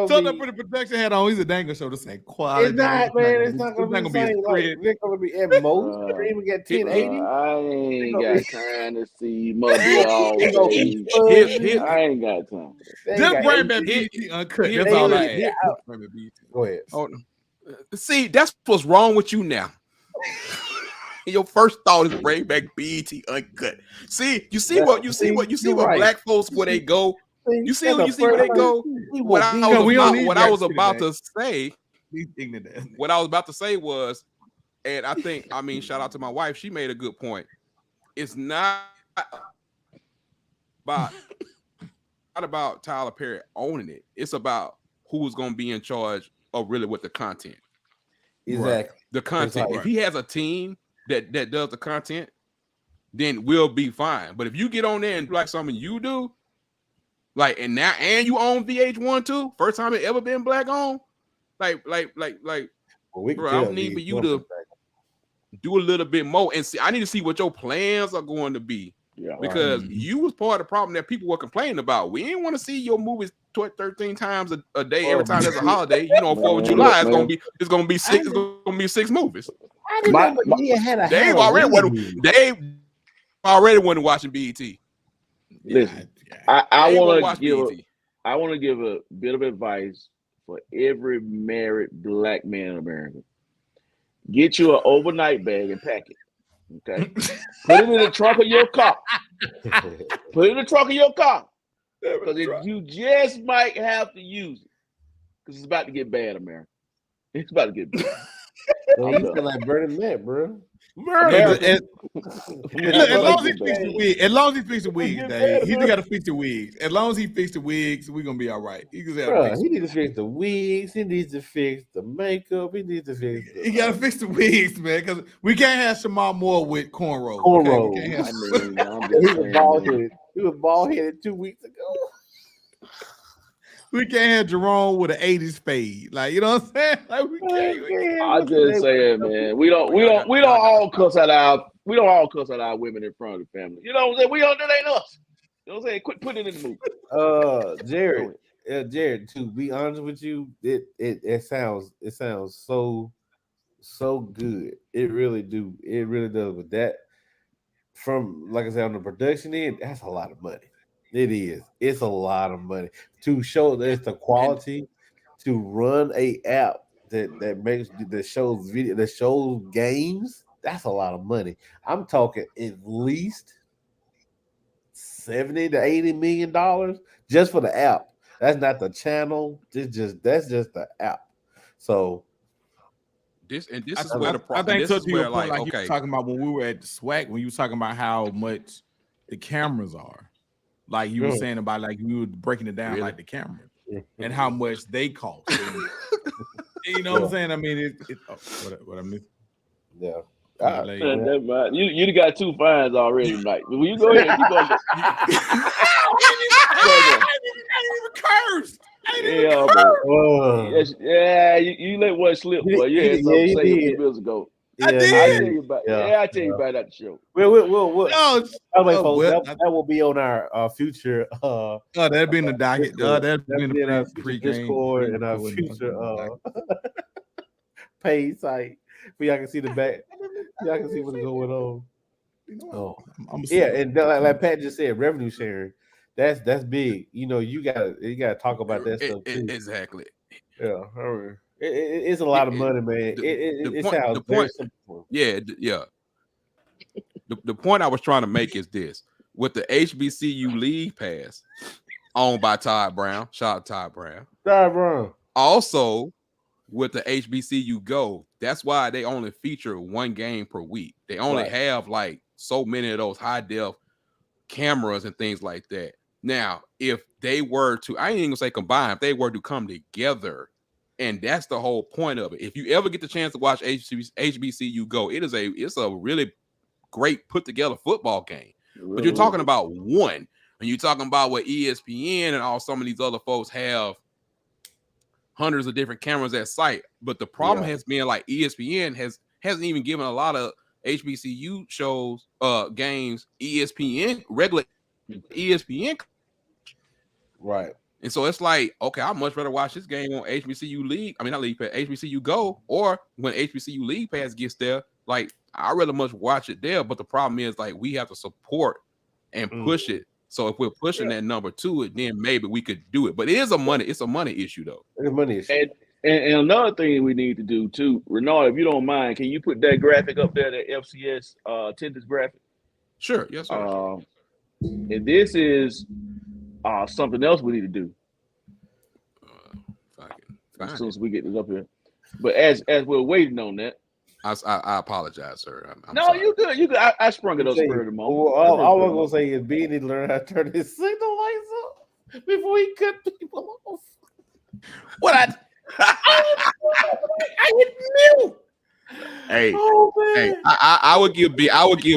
So they put a protection hat on. He's a dang gonna show the same quality. It's not, man. It's not gonna be the same. Like, they're gonna be at most. They're even get 1080. I ain't got time to see mother all. I ain't got time. Just bring back BET uncut. That's all I ask. Go ahead. Oh, see, that's what's wrong with you now. Your first thought is bring back BET uncut. You see what black folks where they go. You see where they go. What I was about to say was, and I mean, shout out to my wife. She made a good point. It's not about Tyler Perry owning it. It's about who's going to be in charge of really with the content. Exactly. Right. The content. If he has a team that does the content, then we'll be fine. But if you get on there and do like something you do, like and you own VH1 too, first time it ever been black owned, bro, I need for you to do a little bit more and see. I need to see what your plans are going to be. Yeah, because you was part of the problem that people were complaining about. We didn't want to see your movies 13 times a day every time there's a holiday. You know, 4th of July it's gonna be 6 movies. Dave already wasn't watching BET. Listen, I want to give a bit of advice for every married black man in America. Get you an overnight bag and pack it. Okay, put it in the trunk of your car. Because you just might have to use it. Because it's about to get bad, America. It's about to get bad. You feel like burning that, bro. As long as he fixes the wig, Dave, he got to fix the wigs. As long as he fixes the wigs, we're gonna be all right. He needs to fix the wigs. He needs to fix the makeup. He needs to fix. He got to fix the wigs, man, because we can't have Shamar Moore with cornrows. Okay? He was bald headed 2 weeks ago. We can't have Jerome with an 80s fade. Like, you know what I'm saying? Like, we can't. I just saying, man, we don't all cuss out our women in front of the family. You know what I'm saying? That ain't us. You know what I'm saying? Quit putting it in the movie. Jared, to be honest with you, it sounds so good. It really do. It really does. With that, from like I said, on the production end, that's a lot of money. It is. It's a lot of money to show that it's the quality to run a app that shows video, that shows games. That's a lot of money. I'm talking at least $70 to $80 million just for the app. That's not the channel. That's just the app. So this is where the problem. I think this is where you were talking about when we were at the SWAC, when you were talking about how much the cameras are. Like you were saying about like you were breaking it down like the camera and how much they cost. And, you know what I'm saying? I mean, what I missed. Yeah. You got 2 fines already, Mike. When you go ahead and keep on. Cursed. Yeah, you let one slip, boy. You had something to say a few minutes ago. Yeah, I did. I tell you about. I tell you about that show. That will be on our future. That'd be in the docket. That'd be in our Discord and our future paid site. But y'all can see the back. Y'all can see what's going on. And like Pat just said, revenue sharing. That's big. You know, you gotta talk about that stuff too. Exactly. Yeah. It's a lot of money, man. It sounds very simple. Yeah. The point I was trying to make is this: with the HBCU League Pass, owned by Todd Brown, shout out Todd Brown. Also, with the HBCU Go, that's why they only feature 1 game per week. They only have like so many of those high def cameras and things like that. Now, if they were to, I ain't even gonna say combine, if they were to come together. And that's the whole point of it. If you ever get the chance to watch HBCU Go, it's a really great put together football game. Really? But you're talking about one, and you're talking about what ESPN and all some of these other folks have hundreds of different cameras at site. But the problem has been like ESPN hasn't even given a lot of HBCU shows, games, regular ESPN. Right. And so it's like, okay, I'd much rather watch this game on HBCU League. I mean, not League Pass, HBCU Go, or when HBCU League Pass gets there, like I'd rather much watch it there. But the problem is, like, we have to support and push it. So if we're pushing that number to it, then maybe we could do it. But it's a money issue, though. It's a money issue. And another thing we need to do too, Renard, if you don't mind, can you put that graphic up there, that FCS attendance graphic? Sure. Yes, sir. And this is something else we need to do as soon as we get this up here. But as we're waiting on that, I apologize, sir. I'm no, sorry. You good. You good. I sprung it up spur of the moment. Well, all I'm gonna say is Beanie learned how to turn his signal lights up before he cut people off. What I knew. Hey, I would give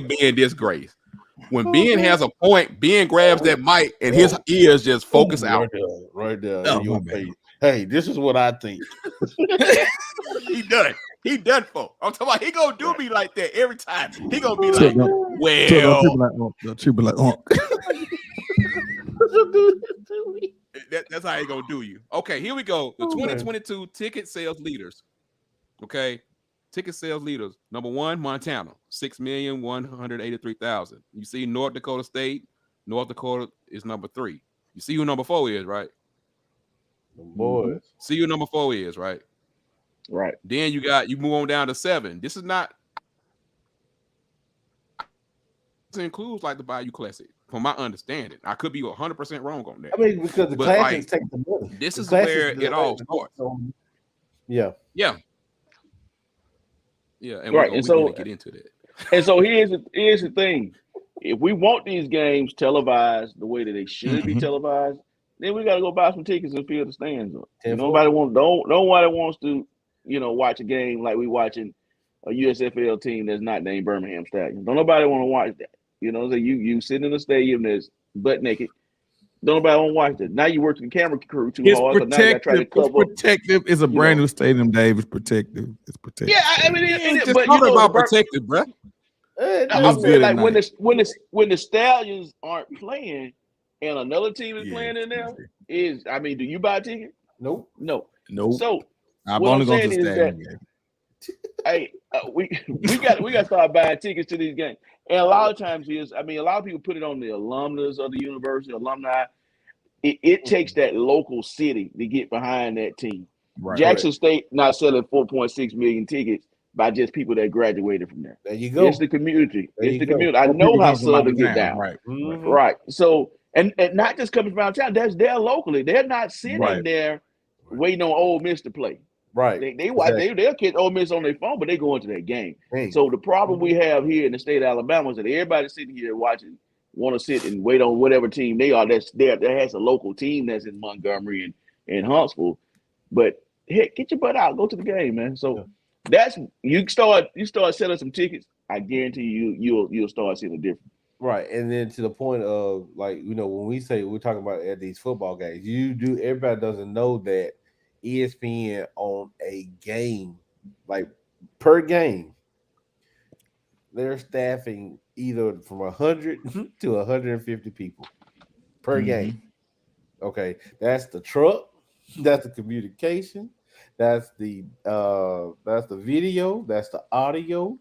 Ben this grace. When Ben has a point, Ben grabs that mic and his ears just focus out. Right there. Hey, this is what I think. He done for. I'm talking about he gonna do me like that every time. He gonna be like, well. That's how he gonna do you. Okay, here we go. The 2022 ticket sales leaders. Okay. Ticket sales leaders. Number 1, Montana, 6,183,000. You see North Dakota State. North Dakota is number 3. You see who number 4 is, right? Boys. See who number 4 is, right? Right. Then you move on down to 7. This includes like the Bayou Classic, from my understanding. I could be 100% wrong on that. I mean, because the Classics take the money. This is where it all starts. Yeah. And right. we're going to get into that. And so here's the thing: if we want these games televised the way that they should be televised, then we got to go buy some tickets and fill the stands up. Nobody wants to, watch a game like we watching a USFL team that's not named Birmingham Stadium. Don't nobody want to watch that. So you sitting in a stadium that's butt naked. Don't nobody want to watch that. Now you work the camera crew too hard. So now you got to try to cover. It's protective. It's a brand new stadium, Dave. It's protective. It's protective. Yeah, I mean, just talking about protective, bro. I'm saying, like when the Stallions aren't playing and another team is playing in there, do you buy a ticket? Nope. No. Nope. So I'm what only I'm going to saying the is stadium. that, hey, we got to start buying tickets to these games. And a lot of times a lot of people put it on the alumnus of the university, alumni. It takes that local city to get behind that team. Right. Jackson State not selling 4.6 million tickets by just people that graduated from there. There you go. It's the community. Community. I know how Southern get down. Right. Mm-hmm. Right. So and not just coming from town. They're locally. They're not sitting there waiting on Ole Miss to play. Right. They'll catch Ole Miss on their phone, but they go into that game. Hey. So the problem we have here in the state of Alabama is that everybody's sitting here watching, want to sit and wait on whatever team they are that's there. That has a local team that's in Montgomery and Huntsville. But heck, get your butt out, go to the game, man. So that's you start selling some tickets. I guarantee you'll start seeing a difference. Right, and then to the point of when we say we're talking about at these football games, everybody doesn't know that ESPN on a game, like per game, they're staffing either from 100 to 150 people per game. Okay, that's the truck, that's the communication, that's the video, that's the audio,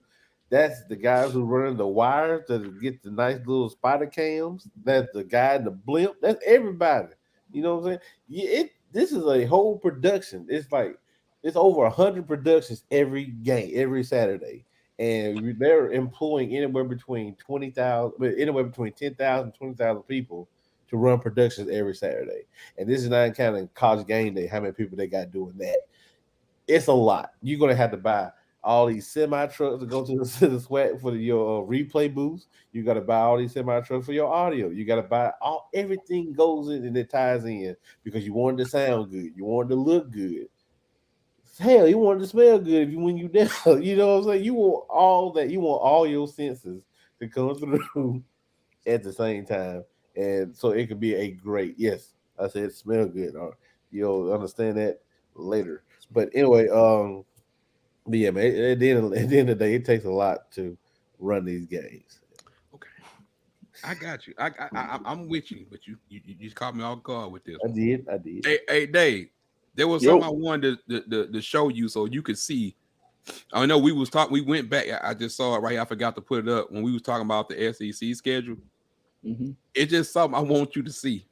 that's the guys who run the wires that get the nice little spider cams, that's the guy in the blimp, that's everybody. You know what I'm saying? This is a whole production. It's like it's over 100 productions every game, every Saturday. And they're employing anywhere between 10,000 and 20,000 people to run productions every Saturday. And this is not kind of college game day, how many people they got doing that. It's a lot. You're going to have to buy all these semi trucks to go to the sweat for your replay booths. You got to buy all these semi trucks for your audio. You got to buy everything goes in and it ties in because you want it to sound good. You want it to look good. Hell, you want it to smell good when you down. You know what I'm saying? You want all that. You want all your senses to come through at the same time. And so it could be a great, yes, I said smell good. You'll understand that later. But anyway, but yeah, man, at the end of the day, it takes a lot to run these games. Okay. I got you. I'm with you, but you just caught me off guard with this. I did. Hey, Dave. There was something I wanted to show you so you could see. I know we went back. I just saw it right here. I forgot to put it up when we was talking about the SEC schedule. Mm-hmm. It's just something I want you to see.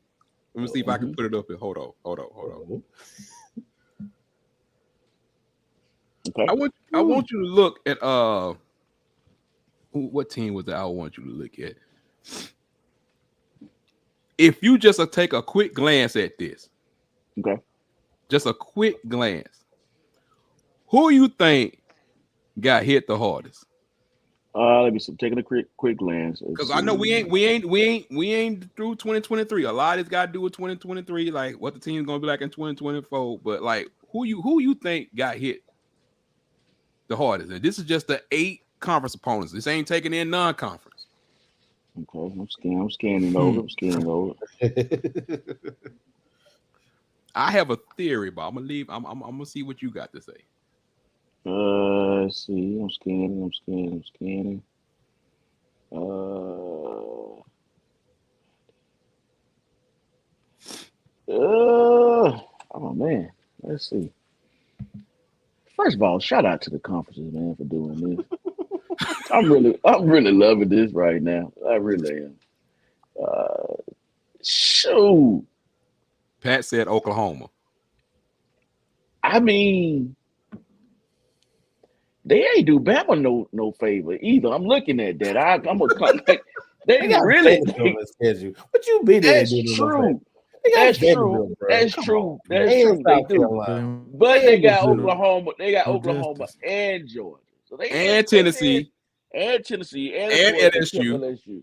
Let me see if I can put it up here. Hold on. Okay. I want you to look at what team was that I want you to look at? If you just take a quick glance at this. Okay. Just a quick glance. Who you think got hit the hardest? Let me see. Taking a quick glance. Because I know we ain't through 2023. A lot of it's got to do with 2023, like what the team's gonna be like in 2024. But like who you think got hit the hardest? And this is just the 8 conference opponents. This ain't taking in non-conference. Okay, I'm scanning over. I have a theory, but I'm gonna leave. I'm gonna see what you got to say. Let's see. I'm scanning. Oh man. Let's see. First of all, shout out to the conferences, man, for doing this. I'm really loving this right now. I really am. Shoot. Pat said Oklahoma. I mean, they ain't do Bama no favor either. I'm looking at that. I'm gonna they really schedule. What you be there? That's true. That's true. That's true. They do. But they got Oklahoma. They got Oklahoma and Georgia. So and Tennessee. and Tennessee and LSU.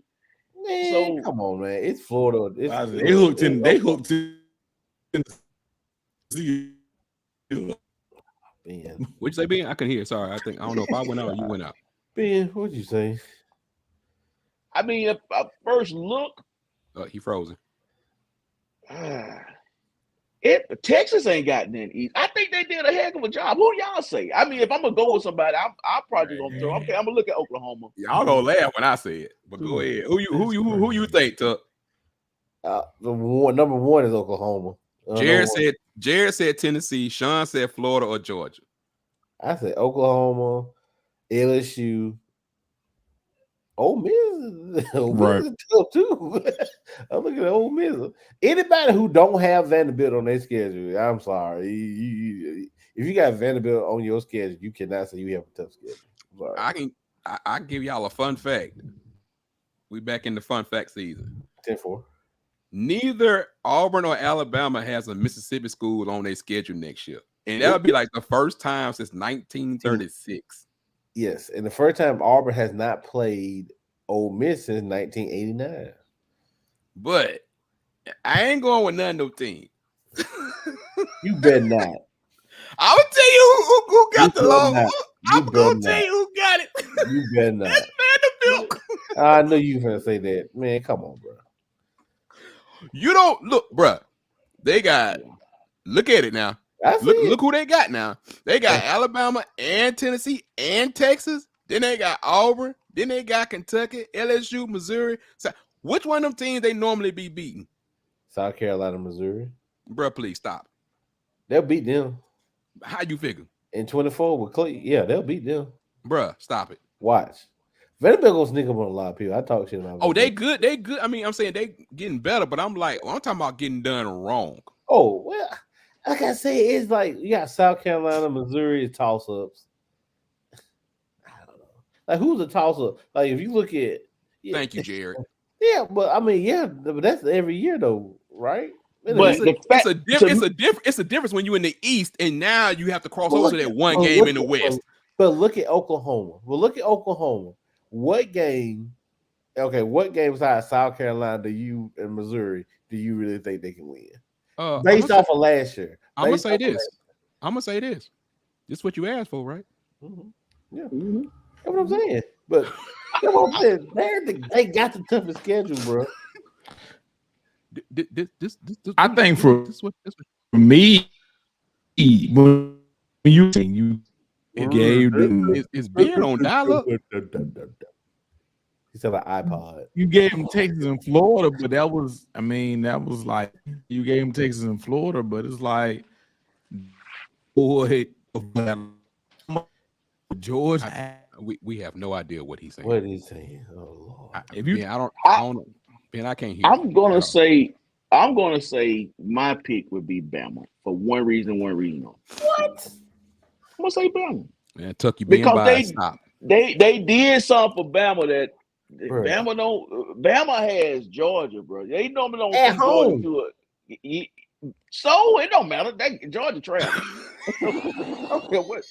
Man, So come on, man. It's Florida. They hooked in. They hooked in. Ben. What'd you say, Ben? I couldn't hear. Sorry. I don't know if I went out or you went out. Ben, what'd you say? I mean, at first look, He frozen. Texas ain't gotten in easy. I think they did a heck of a job. Who y'all say? I mean, if I'm gonna go with somebody, I'm probably gonna throw. Okay, I'm gonna look at Oklahoma. Y'all gonna laugh when I say it, but go ahead. Who you think, Tuck? Number one is Oklahoma. Jared said Tennessee. Sean said Florida or Georgia. I said Oklahoma, LSU. Ole Miss is tough too. I'm looking at Ole Miss. Anybody who don't have Vanderbilt on their schedule, I'm sorry. If you got Vanderbilt on your schedule, you cannot say you have a tough schedule. Sorry. I can give y'all a fun fact. We back in the fun fact season. 10-4. Neither Auburn or Alabama has a Mississippi school on their schedule next year. And that'll be like the first time since 1936. Yes, and the first time Auburn has not played Ole Miss since 1989. But I ain't going with none of those teams. You better not. I will tell you who got the logo. I'm going to tell you who got it. You better not. That's Vanderbilt. I know you finna say that. Man, come on, bro. You don't look, bro. They got, look at it now. Look who they got now. They got Alabama and Tennessee and Texas. Then they got Auburn. Then they got Kentucky, LSU, Missouri. So which one of them teams they normally be beating? South Carolina, Missouri. Bro, please stop. They'll beat them. How you figure? In 24 with Clay. Yeah, they'll beat them. Bruh, stop it. Watch. Vanderbilt gonna sneak up on a lot of people. I talk shit about. Oh, they good. They good. I mean, I'm saying they getting better, but I'm like, I'm talking about getting done wrong. Oh, well, like I say, it's like you got South Carolina, Missouri toss-ups. I don't know. Like, who's a toss-up? Like, if you look at... Yeah. Thank you, Jared. Yeah, but I mean, yeah, but that's every year, though, right? But it's a difference when you're in the East, and now you have to cross over to that one game in the West. But look at Oklahoma. What game besides South Carolina and Missouri do you really think they can win? Based off of last year. I'm gonna say this. This is what you asked for, right? Mm-hmm. Yeah. Mm-hmm. That's what I'm saying. But that's what I'm saying. They got the toughest schedule, bro. I think for me, when you gave it's being on dial-up. He said an iPod. You gave him Texas and Florida, but that was like you gave him Texas and Florida, but it's like, boy, George. We have no idea what he's saying. What is he saying? Oh Lord! I don't. Ben, I can't hear. I'm gonna say my pick would be Bama for one reason only. What? I'm gonna say Bama. Man, Tuck, you being biased. Stop. They did something for Bama that Bama has Georgia, bro. They normally don't at home. Georgia to it. So it don't matter. Georgia travel. I don't care what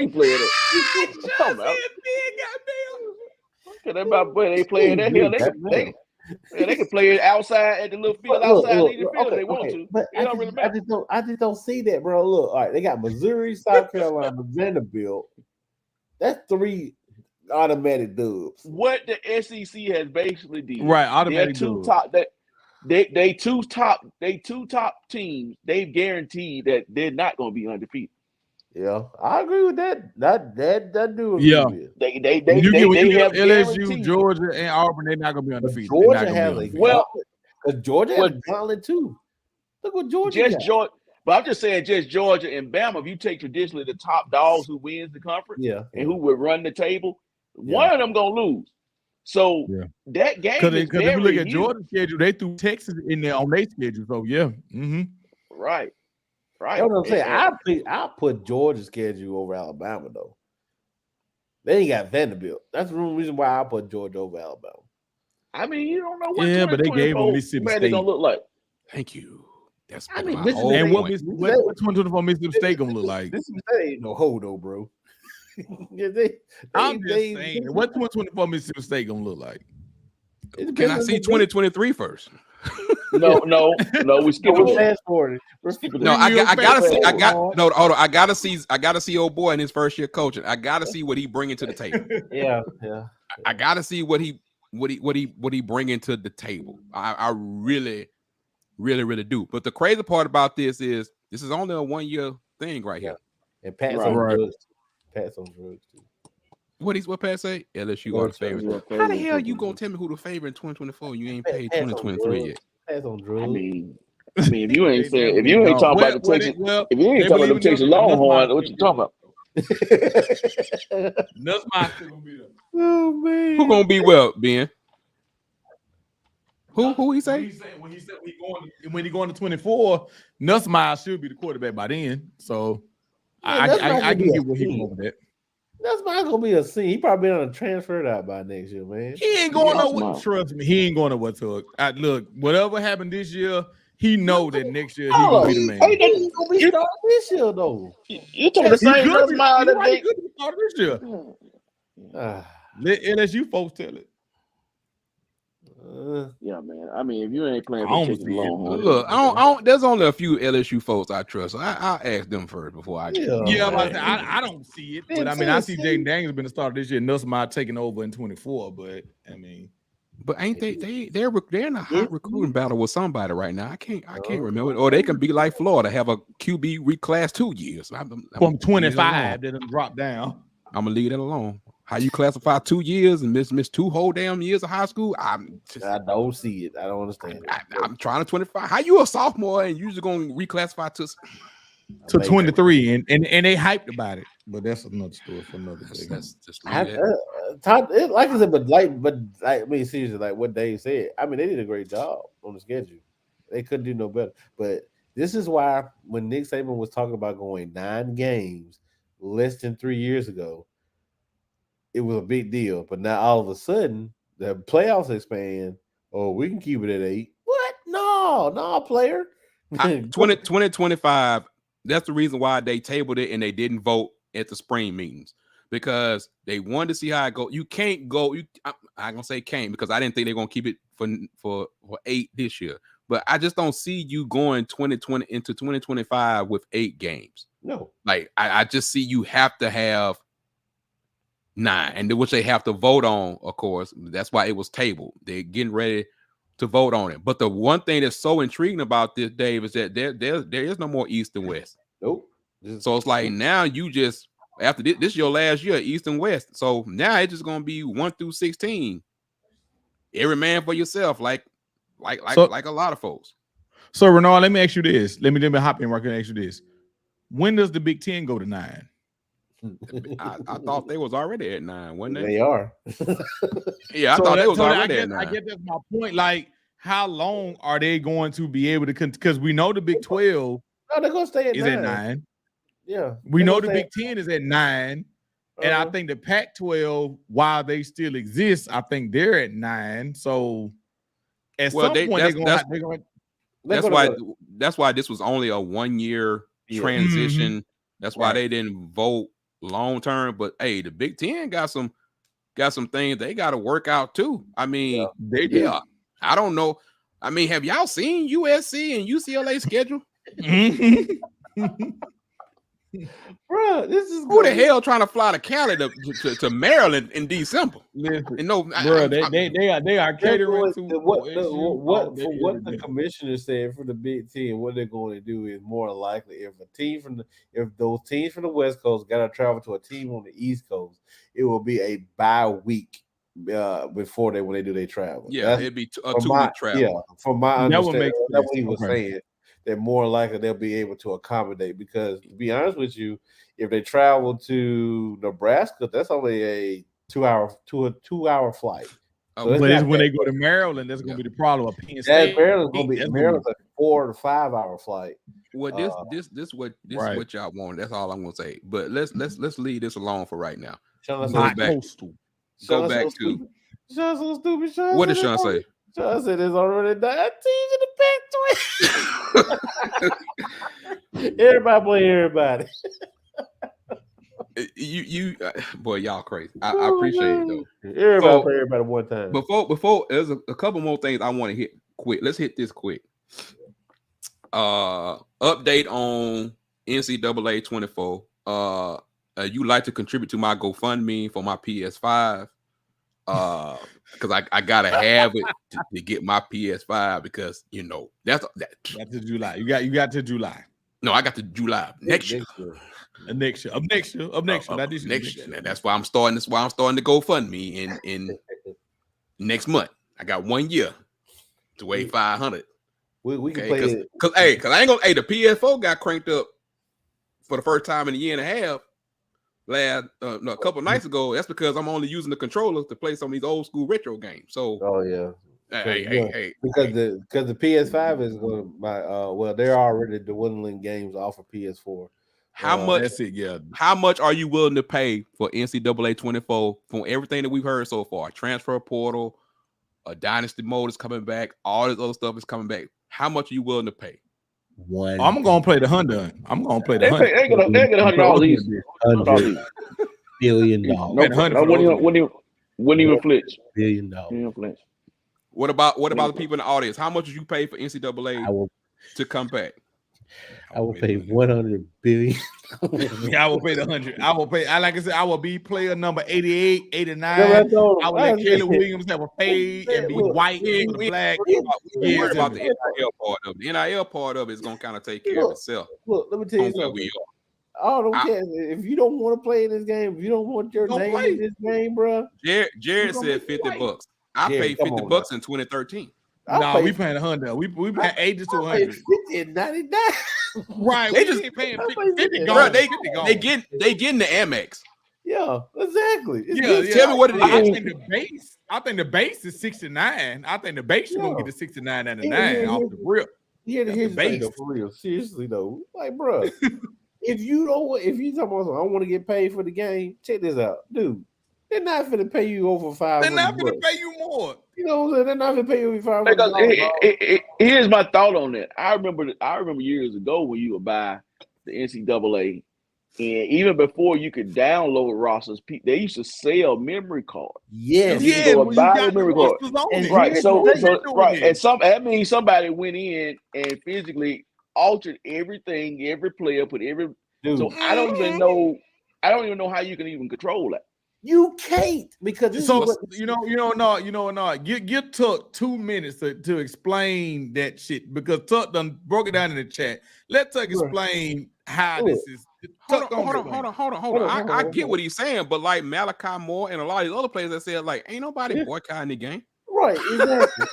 you play it at. It don't matter. They playing that hill. They can play it outside at the little field outside if they want to. But it don't really matter. I just don't see that, bro. Look, all right, they got Missouri, South Carolina, Vanderbilt. That's 3 automatic dubs. What the SEC has basically did, right? Automatic dubs. They two top teams. They've guaranteed that they're not going to be undefeated. Yeah, I agree with that. That dude. Yeah, they have LSU, Georgia, and Auburn. They're not going to be undefeated. Georgia has because Georgia has gauntlet too. Look what Georgia got. Georgia. But I'm just saying, just Georgia and Bama. If you take traditionally the top dogs who wins the conference, and who would run the table, one of them gonna lose. So that game because if you look at Georgia's schedule, they threw Texas in there on their schedule. So right. That's what I'm saying. I put Georgia's schedule over Alabama though. They ain't got Vanderbilt. That's the reason why I put Georgia over Alabama. I mean, you don't know what but they gave them Mississippi State. Gonna look like. Thank you. That's what 2024 Mississippi State gonna look like? Mississippi State ain't no hoe though, bro. I'm just saying, what 2024 Mississippi State gonna look like? Can I see 2023 first? No. We skipping that. No, I gotta see. Hold on. I gotta see old boy in his first year coaching. I gotta see what he bringing to the table. Yeah. I gotta see what he bringing to the table. I really do. But the crazy part about this is only a 1-year thing right here. And Pat's on drugs. Pat's on drugs too. What Pat say? LSU are the favorite. How the hell you gonna tell me who the favorite in 2024? You ain't paid 2023 yet. Pat's on drugs. I mean, if you ain't talking about the Texas, if you ain't talking about the Texas Longhorns, what you talking about? Nussmeier still gonna be there. Oh man, who gonna be well, Ben? Who he say? When he going to 24, Nussmeier should be the quarterback by then. So I can get what he going with that. That's not gonna be a scene. He probably been on a transfer out by next year, man. He ain't going nowhere. Trust me, he ain't going nowhere. Look, whatever happened this year, he know that next year he gonna be the man. He ain't gonna be starting this year though. You talking the same Nussmeier that they could be starting this year. Let LSU folks tell it. Yeah, man. I mean, if you ain't playing for Texas Longhorns, look, I don't. There's only a few LSU folks I trust. So I'll ask them first before I. I don't see it, but I mean, I see Jaden Daniels been the starter this year. Nussmeier taking over in 24, but I mean, but ain't they're in a hot recruiting battle with somebody right now. I can't remember. Or they can be like Florida, have a QB reclass 2 years from 25. They done drop down. I'm gonna leave that alone. How you classify 2 years and miss 2 whole damn years of high school? I don't see it. I don't understand it. I'm trying to 25. How you a sophomore and you just gonna reclassify to 23 and they hyped about it, but that's another story for another day. That's just like I said, but I mean, seriously, like what Dave said. I mean, they did a great job on the schedule. They couldn't do no better. But this is why when Nick Saban was talking about going 9 games less than 3 years ago, it was a big deal. But now all of a sudden, the playoffs expand. Oh, we can keep it at 8. What? No, player. 2025. That's the reason why they tabled it and they didn't vote at the spring meetings, because they wanted to see how it go. You can't go. I'm gonna say can't because I didn't think they're gonna keep it for 8 this year. But I just don't see you going 2020 into 2025 with 8 games. No, like I just see you have to have 9, and which they have to vote on. Of course, that's why it was tabled. They're getting ready to vote on it. But the one thing that's so intriguing about this, Dave, is that there is no more East and West. Nope. So it's like now you just after this is your last year, East and West. So now it's just gonna be 1 through 16. Every man for yourself, like a lot of folks. So Renard, let me ask you this. Let me hop in right here and ask you this. When does the Big Ten go to 9? I thought they was already at 9, wasn't they? They are. Yeah, I thought they was already at 9. I guess that's my point. Like, how long are they going to be able to? Because we know the Big 12 they're gonna stay at 9. At 9. Yeah, we know the Big 10 is at 9, and I think the Pac-12, while they still exist, I think they're at 9. So at some point, that's why this was only a 1-year transition. Mm-hmm. That's why they didn't vote long term. But hey, the Big 10 got some things they got to work out too. I mean, they do. Yeah, I don't know. I mean, have y'all seen USC and UCLA schedule? Bro, this is who the hell trying to fly to Cali to Maryland in December? Listen, and no, bro, they are catering to what the commissioner said for the Big Ten. What they're going to do is more likely if those teams from the West Coast got to travel to a team on the East Coast, it will be a bye week before when they do their travel. Yeah, it'd be a 2-week travel. Yeah, from my understanding, that's what he was saying. They're more likely they'll be able to accommodate, because to be honest with you, if they travel to Nebraska, that's only a 2-hour flight. So but when they go to Maryland, that's going to be the problem. Maryland's going to be a 4 to 5 hour flight. Well, this is what y'all want. That's all I'm going to say. But let's leave this alone for right now. Go back to Sean's so stupid. Sean, what did Sean say? Sean said there's already 9 teams in the Pac-12. Everybody play everybody. boy, y'all crazy. I appreciate it though. Everybody play everybody one time. Before there's a couple more things I want to hit quick. Let's hit this quick. Update on NCAA 24. You like to contribute to my GoFundMe for my PS5? Because I gotta have it to get my PS5 because that's to July. You got to July. No, I got to July next year. Next year. Next year. That's why I'm starting. That's why I'm starting to GoFundMe in next month. I got 1 year to weigh 500. We can play it because I ain't gonna. Hey, the PS4 got cranked up for the first time in a year and a half. A couple nights ago. That's because I'm only using the controllers to play some of these old school retro games. So, because the PS5 is going to buy. They're already dwindling games off of PS4. How much? That's it. Yeah. How much are you willing to pay for NCAA 24 from everything that we've heard so far? Transfer portal, a dynasty mode is coming back. All this other stuff is coming back. How much are you willing to pay? I'm gonna play the $100. I'm gonna play the $100. They get $100 easy. $100 billion. Wouldn't even flinch. $1 billion. What about the people in the audience? How much did you pay for NCAA to come back? I will pay $100 billion. I will pay the $100. I will pay. Like I said, I will be player number 88, 89. I will let Caleb Williams have a fade and be white and black. Worry about the NIL part of it. The NIL part of it is gonna kind of take care of itself. Look, let me tell you something. I don't care if you don't want to play in this game. If you don't want your name in this game, bro. Jared said $50. I paid $50 in 2013. No, we paying $100. We paying 80 to 100. 50 and 99. Right, they just paying 50. Bro, they getting the Amex. Yeah, exactly. Tell me what it is. I think the base is 69. I think the base you're gonna get the 69.99 off the rip. Here's the base for real. Seriously though, like, bro, if you talking about I want to get paid for the game, check this out, dude. They're not finna pay you over $500. They're not finna pay you more. You know what I'm saying? They're not finna pay you over $500. Here's my thought on that. I remember years ago when you would buy the NCAA, and even before you could download rosters, they used to sell memory cards. Yes, buy a memory card. Right. So right, and that means somebody went in and physically altered everything, every player, put every. Dude. So I don't even know how you can even control that. You can't, because Give Tuck 2 minutes to explain that shit, because Tuck done broke it down in the chat. Let Tuck explain how this is. Hold on. I get what he's saying, but like Malachi Moore and a lot of these other players that said, like, ain't nobody boycotting the game. Right, exactly.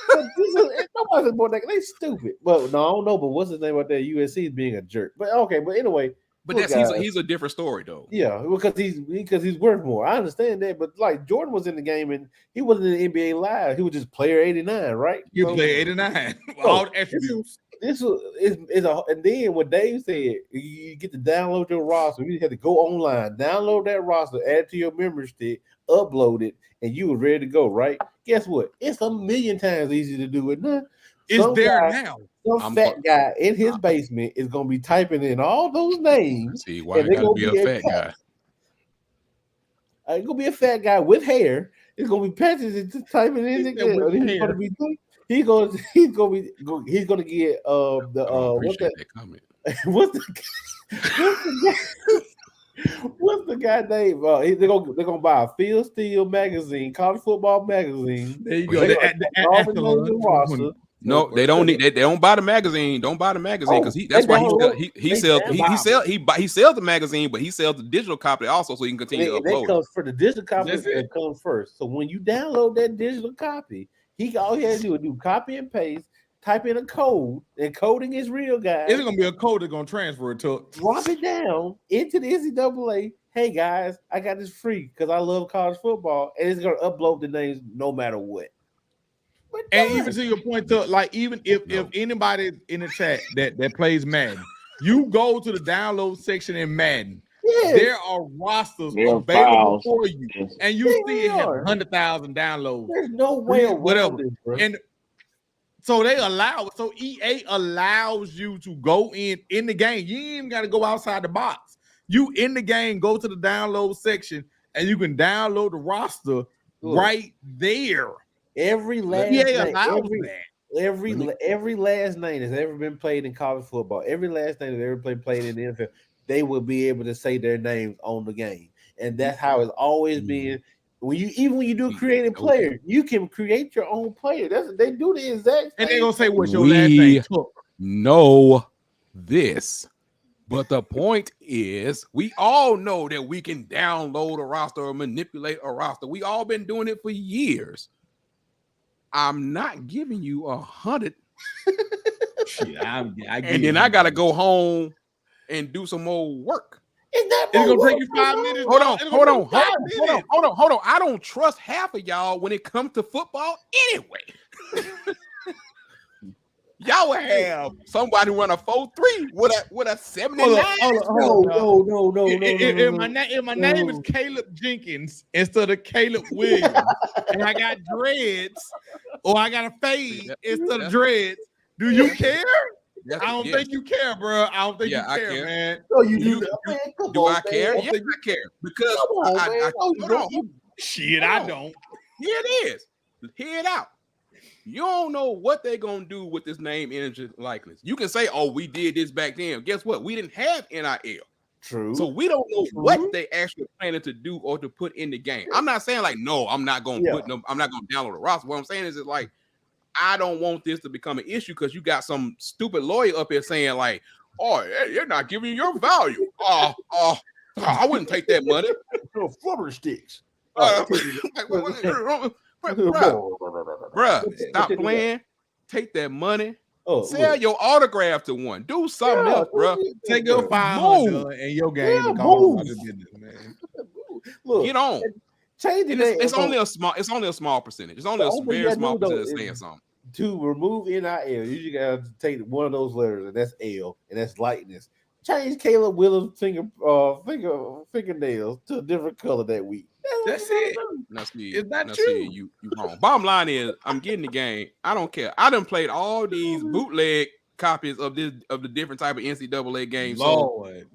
Nobody's boycotting. They stupid. Well, no, I don't know, but what's his name out there? USC is being a jerk. But okay, but anyway. But he's a different story though. Yeah, because he's worth more. I understand that, but like Jordan was in the game and he wasn't in the NBA Live. He was just player 89, right? You play 89. All the attributes. This is and then what Dave said, you get to download your roster. You had to go online, download that roster, add it to your memory stick, upload it, and you were ready to go, right? Guess what? It's a million times easier to do it now. It's there now. Some fat guy in his basement is going to be typing in all those names. See, why it got to be a fat guy? It's going to be a fat guy with hair. It's going to be patches and just typing in. He's going to get what's the guy name? They're gonna buy a Phil Steele magazine, college football magazine. There you go. No, they don't need. They don't buy the magazine. Don't buy the magazine because he sells the magazine, but he sells the digital copy also, so he can continue to upload. That comes for the digital copy. It comes first. So when you download that digital copy, all he has to do is do copy and paste, type in a code, and coding is real, guys. It's gonna be a code that's gonna transfer it to. Drop it down into the NCAA. Hey guys, I got this free because I love college football, and it's gonna upload the names no matter what. And even to your point, to like, even if anybody in the chat that plays Madden, you go to the download section in Madden. Yes. There are rosters available for you, and you see it have 100,000 downloads. There's no way, whatever. And so they allow it. So EA allows you to go in the game. You ain't even got to go outside the box. You in the game, go to the download section, and you can download the roster right there. Every last name, every last name that's ever been played in college football, every last name that's ever played in the NFL, they will be able to say their names on the game, and that's how it's always been. When you do creative player, you can create your own player. They do the exact. And they're gonna say what's your last name. Know this. But the point is, we all know that we can download a roster or manipulate a roster. We all been doing it for years. I'm not giving you 100. And then I gotta go home and do some more work. It's gonna take you 5 minutes. Hold on. I don't trust half of y'all when it comes to football anyway. Y'all will have somebody run a 4-3 with a 79. No. If my name is Caleb Jenkins instead of Caleb Williams, and I got dreads or I got a fade instead of dreads, do you care? I don't think you care, bro. I don't think you care, man. No, you do. Do I care? Yes, I care. Because I don't. Here it is. Hear it out. You don't know what they're going to do with this name, image, and likeness. You can say, oh, we did this back then. Guess what? We didn't have NIL. True. So we don't know what they actually planning to do or to put in the game. I'm not saying like, no, I'm not going to I'm not going to download the roster. What I'm saying is like, I don't want this to become an issue because you got some stupid lawyer up here saying like, oh, you're not giving your value. I wouldn't take that money. Flubber sticks. Bruh, stop playing. Take that money. Sell your autograph to one. Do something else, bruh. Take your $500 and your game and go on business, man. Look, get on. Change it. It's only a small percentage. It's only a very small percentage saying something. To remove NIL, you gotta take one of those letters, and that's L, and that's lightness. Change Caleb Williams' fingernails to a different color that week. That's it. It's not true. You wrong. Bottom line is, I'm getting the game. I don't care. I done played all these bootleg copies of the different type of NCAA games. Lord.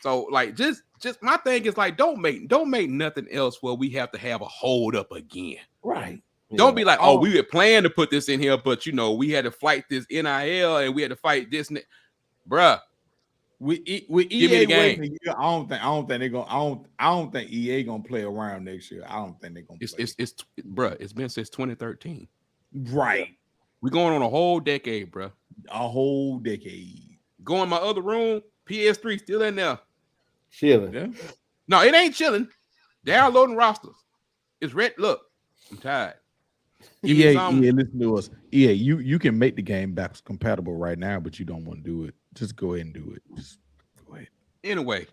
So like, just my thing is like, don't make nothing else where we have to have a hold up again. Right. Don't be like, oh, we were planning to put this in here, but we had to fight this NIL and we had to fight this, bruh. With EA game. I don't think EA gonna play around next year. I don't think they're gonna play. It's been since 2013. Right. We're going on a whole decade, bruh. A whole decade. Go in my other room, PS3 still in there. Chilling. Yeah. No, it ain't chilling. Downloading rosters. It's red. Look, I'm tired. EA, listen to us. EA, you can make the game backwards compatible right now, but you don't want to do it. Just go ahead and do it. Just go ahead. Anyway.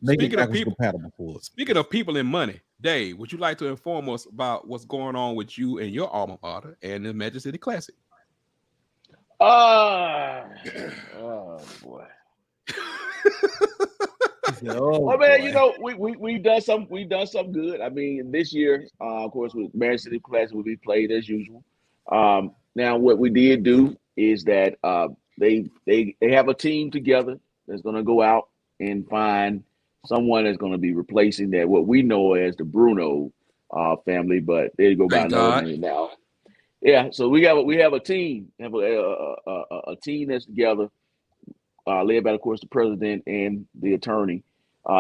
Speaking of people, compatible for us. Speaking of people and money, Dave, would you like to inform us about what's going on with you and your alma mater and the Magic City Classic? Oh boy. Oh man, we've done some good. I mean, this year, of course, with Magic City Classic will be played as usual. Now, what we did do is that they have a team together that's going to go out and find someone that's going to be replacing that what we know as the Bruno family, but they go by another name now. Yeah, so we have a team, a team that's together, led by, of course, the president and the attorney.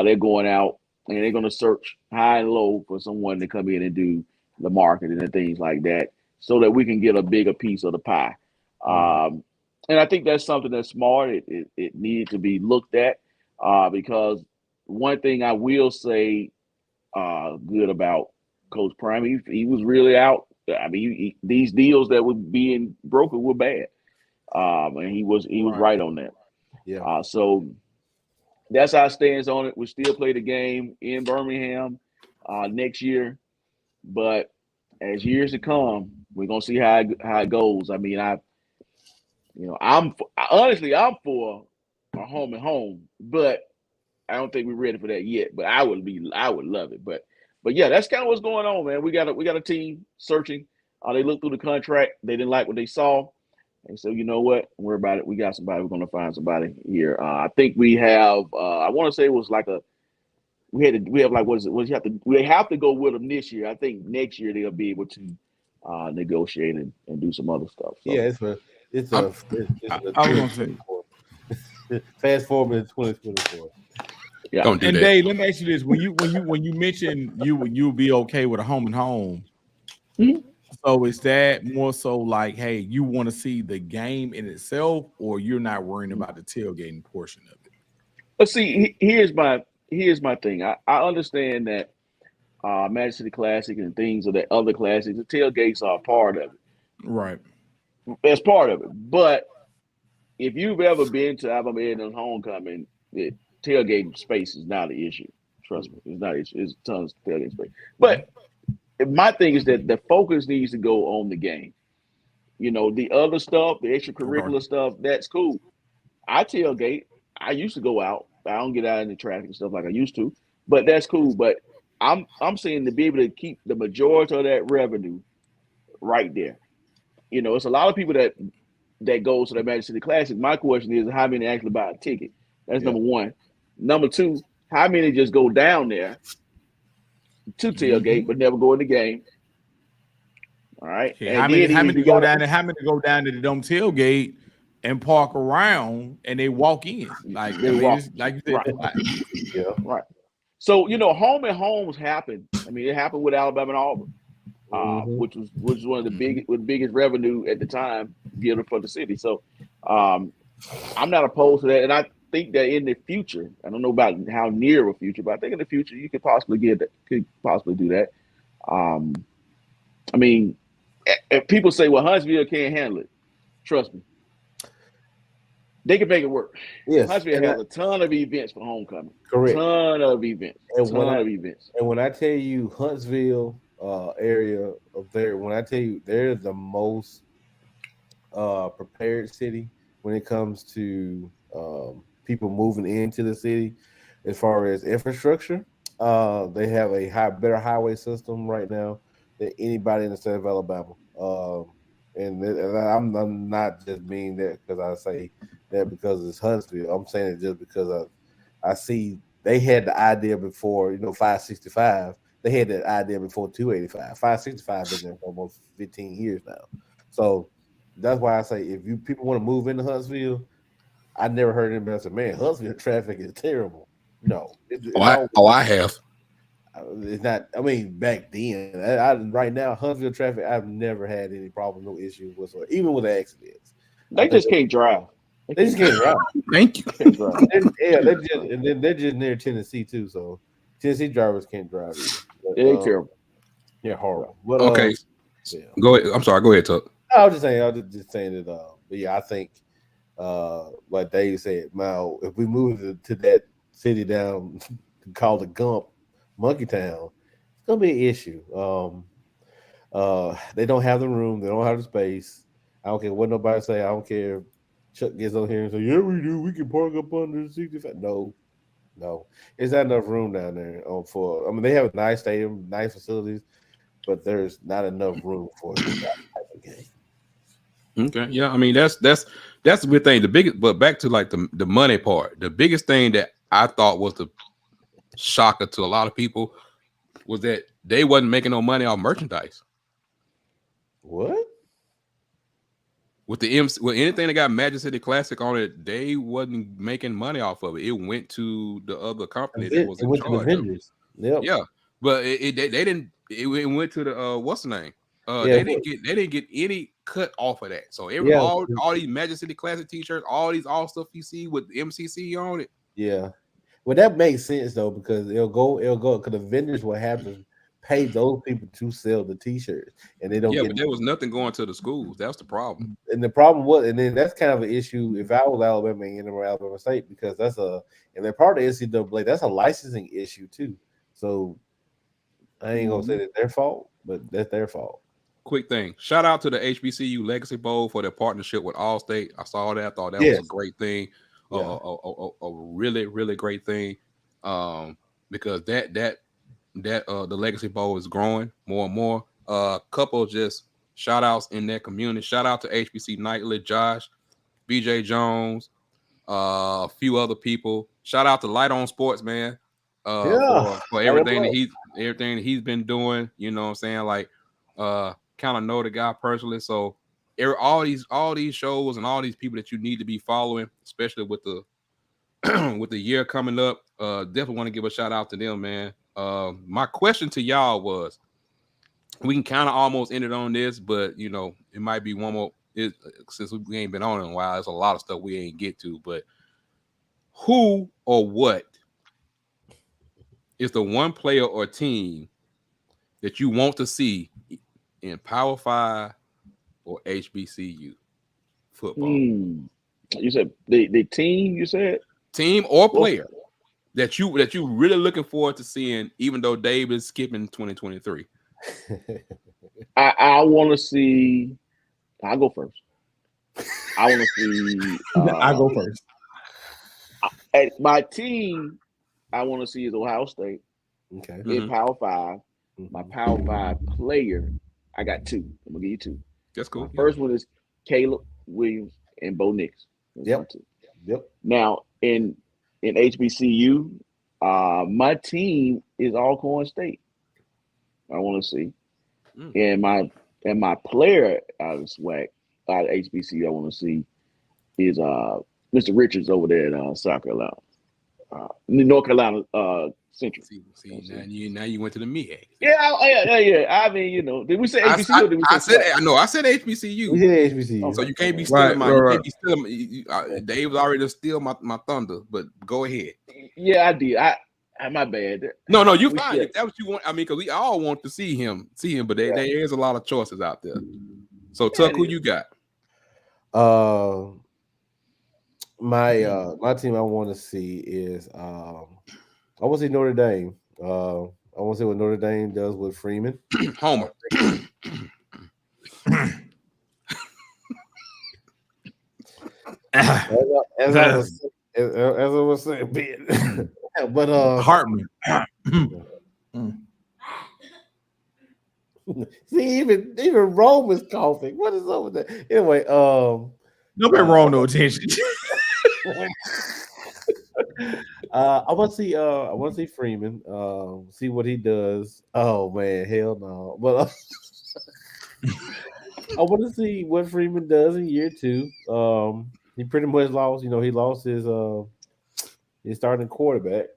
They're going out and they're going to search high and low for someone to come in and do the marketing and things like that, so that we can get a bigger piece of the pie. And I think that's something that's smart. It needed to be looked at because one thing I will say good about Coach Prime, he was really out. I mean, these deals that were being brokered were bad, and he was right on that. Yeah. So that's our stance on it. We still play the game in Birmingham next year, but as years to come, we're gonna see how it goes. I mean, I'm for a home and home, but I don't think we're ready for that yet. But I would love it. But yeah, that's kind of what's going on, man. We got a team searching. They looked through the contract. They didn't like what they saw, And so you know what? Don't worry about it. We got somebody. We're gonna find somebody here. I think we have. I want to say it was like a. We have like what is it? What you have to? We have to go with them this year. I think next year they'll be able to negotiate and do some other stuff. So. Yeah, I was gonna say. Fast forward to 2024. Yeah. Don't do that. Dave, let me ask you this: when you mentioned you'll be okay with a home and home. Mm-hmm. So is that more so like, hey, you want to see the game in itself, or you're not worrying about the tailgating portion of it? But see, here's my thing. I understand that Magic City Classic and things of that other classics, the tailgates are a part of it. Right. That's part of it. But if you've ever been to Alabama A&M's homecoming, the tailgate space is not an issue. Trust me, it's not an issue. There's tons of tailgate space. But my thing is that the focus needs to go on the game. You know, the other stuff, the extracurricular stuff, that's cool. I tailgate. I used to go out. I don't get out in the traffic and stuff like I used to, but that's cool. But I'm saying to be able to keep the majority of that revenue right there. You know, it's a lot of people that goes to the Magic City Classic. My question is, how many actually buy a ticket? That's number one. Number two, how many just go down there to tailgate but never go in the game? All right. Okay, how many go down there? How many go down to the dome tailgate and park around and they walk in? Like they walk, like you said, right. Yeah, right. So you know, home and homes happen. I mean, it happened with Alabama and Auburn, which was one of the biggest revenue at the time given for the city. So I'm not opposed to that, and I think that in the future, I don't know about how near a future, but I think in the future you could possibly do that. I mean, if people say, well, Huntsville can't handle it, trust me. They can make it work. Yes. Huntsville has a ton of events for homecoming. Correct. Ton of events. And when I tell you Huntsville area of there, when I tell you they're the most prepared city when it comes to people moving into the city as far as infrastructure. They have a better highway system right now than anybody in the state of Alabama. And I'm not just meaning that because I say that because it's Huntsville. I'm saying it just because I see they had the idea before, 565. They had that idea before 285. 565 been there for almost 15 years now. So that's why I say if people want to move into Huntsville, I never heard anybody say, man, Huntsville traffic is terrible. No. I have. It's not. I mean, back then, right now, Huntsville traffic, I've never had any problem, no issue whatsoever, even with the accidents. They just can't drive. They just can't drive. Thank you. They're just near Tennessee too, so Tennessee drivers can't drive either. They're terrible. They're horrible. But, okay, go ahead. I'm sorry. Go ahead, Tuck. I was just saying that. But yeah, I think, like Dave said, now if we move to that city down called the Gump, Monkey Town, it's gonna be an issue. They don't have the room, they don't have the space. I don't care what nobody say. I don't care if Chuck gets on here and say, yeah, we do, we can park up under 65. No. There's not enough room down there they have a nice stadium, nice facilities, but there's not enough room for that type of game. Okay. Yeah, I mean that's the big thing. But back to like the money part, the biggest thing that I thought was the shocker to a lot of people was that they wasn't making no money off merchandise. What? With anything that got Magic City Classic on it, they wasn't making money off of it. It went to the other company that was in charge. To the vendors. Yep. Yeah, but they didn't. It went to the what's the name? They didn't get any cut off of that. So all these Magic City Classic T-shirts, all these all stuff you see with MCC on it. Yeah. Well, that makes sense though, because it'll go because the vendors will have to pay those people to sell the T-shirts, and they don't. Yeah, but there was nothing going to the schools. That's the problem. And the problem was, and then that's kind of an issue. If I was Alabama and Alabama State, because and they're part of NCAA, that's a licensing issue too. So I ain't gonna say that's their fault, but that's their fault. Quick thing. Shout out to the HBCU Legacy Bowl for their partnership with Allstate. I saw that. I thought that was a great thing. Yeah. A really, really great thing. Because the Legacy Bowl is growing more and more. Couple just shout outs in that community. Shout out to HBC Nightly, Josh, BJ Jones, a few other people. Shout out to Light On Sports, man. For everything that he's been doing. You know what I'm saying? Like, kind of know the guy personally. So all these shows and all these people that you need to be following, especially with the with the year coming up, definitely want to give a shout out to them, man. My question to y'all was, we can kind of almost end it on this, but you know, it might be one more. Since we ain't been on in a while, there's a lot of stuff we ain't get to. But who or what is the one player or team that you want to see in Power 5 or HBCU football? You said the team. You said team or player that you really looking forward to seeing, even though Dave is skipping 2023. I want to see. I'll go first. I want to see. I go first. My team, I want to see is Ohio State. Okay. In Power 5. My Power 5 player, I got two. I'm gonna give you two. That's cool. My first one is Caleb Williams and Bo Nix. Yep. Now in HBCU, my team is Alcorn State. I want to see, and my player out of SWAC, out of HBCU, I want to see is Mr. Richards over there in South Carolina, North Carolina Central. See, now you went to the MEAC. Yeah. I mean, you know, did we say HBCU? Or did we say I said HBCU. We did HBCU. So you can't be stealing you can't be stealing. Dave was already steal my thunder, but go ahead. Yeah, I did. My bad. No, you fine. If that's what you want. I mean, because we all want to see him, but there is a lot of choices out there. So Tuck, who you got? My team I want to see is I want to see Notre Dame. I want to see what Notre Dame does with Freeman. Homer. as I was saying, Ben. But Hartman. See, even Rome is coughing. What is up with that? Anyway, nobody wrong, no attention. I want to see Freeman. See what he does. Oh man, hell no. But I want to see what Freeman does in year 2. He pretty much lost. You know, he lost his starting quarterback.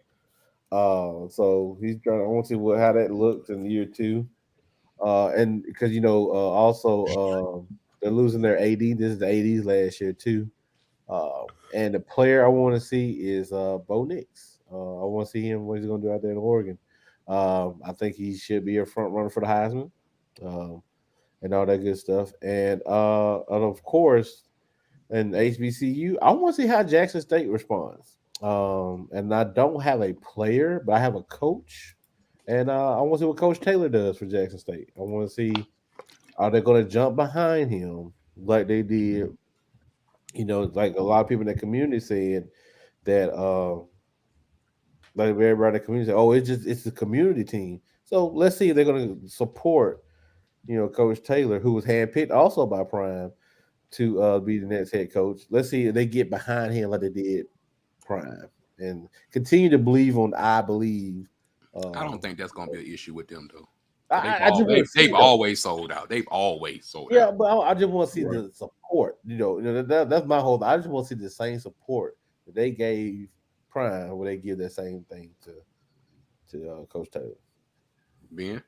So he's trying. I want to see how that looks in year 2. And because also they're losing their AD. This is the AD's last year too. And the player I want to see is Bo Nix. I want to see him what he's going to do out there in Oregon. I think he should be a front runner for the Heisman, and all that good stuff. And of course, in HBCU, I want to see how Jackson State responds. And I don't have a player, but I have a coach. And I want to see what Coach Taylor does for Jackson State. I want to see, are they going to jump behind him like they did? You know, like a lot of people in the community said that, like everybody in the community said, oh, it's a community team. So let's see if they're going to support, Coach Taylor, who was handpicked also by Prime to be the next head coach. Let's see if they get behind him like they did Prime and continue to believe on I believe. I don't think that's going to be an issue with them, though. They've always sold out. They've always sold out. Yeah, but I just want to see the support. That's my whole. I just want to see the same support that they gave Prime, where they give that same thing to Coach Taylor. Ben,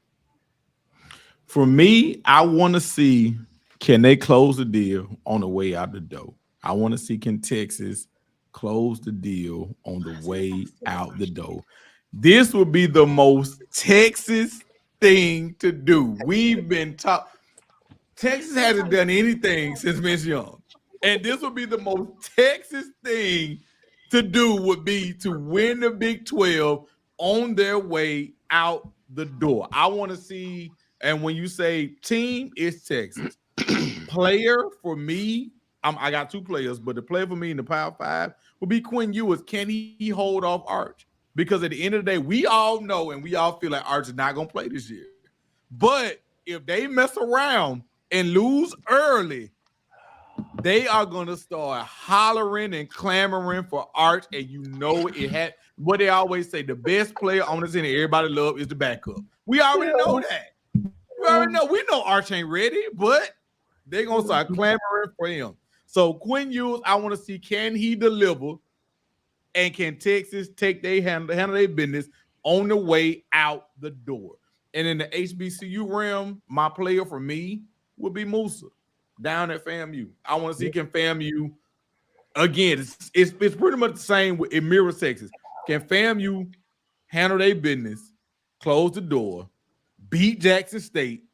for me, I want to see, can they close the deal on the way out the door? I want to see, can Texas close the deal on the way out the door? This would be the most Texas thing to do. We've been taught Texas hasn't done anything since Vince Young, and this would be the most Texas thing to do. Would be to win the Big 12 on their way out the door. I want to see, and when you say team, it's Texas. Player for me, I got two players, but the player for me in the Power 5 would be Quinn Ewers. Can he hold off Arch? Because at the end of the day, we all know and we all feel like Arch is not going to play this year. But if they mess around and lose early, they are going to start hollering and clamoring for Arch, and you know it had what they always say: the best player on the team everybody love is the backup. We already know that. We already know. We know Arch ain't ready, but they're gonna start clamoring for him. So Quinn Ewers, I want to see, can he deliver, and can Texas take their handle their business on the way out the door? And in the HBCU realm, my player for me would be Musa down at FAMU. I want to see can FAMU again. It's pretty much the same in Mirror, Texas. Can FAMU handle their business, close the door, beat Jackson State,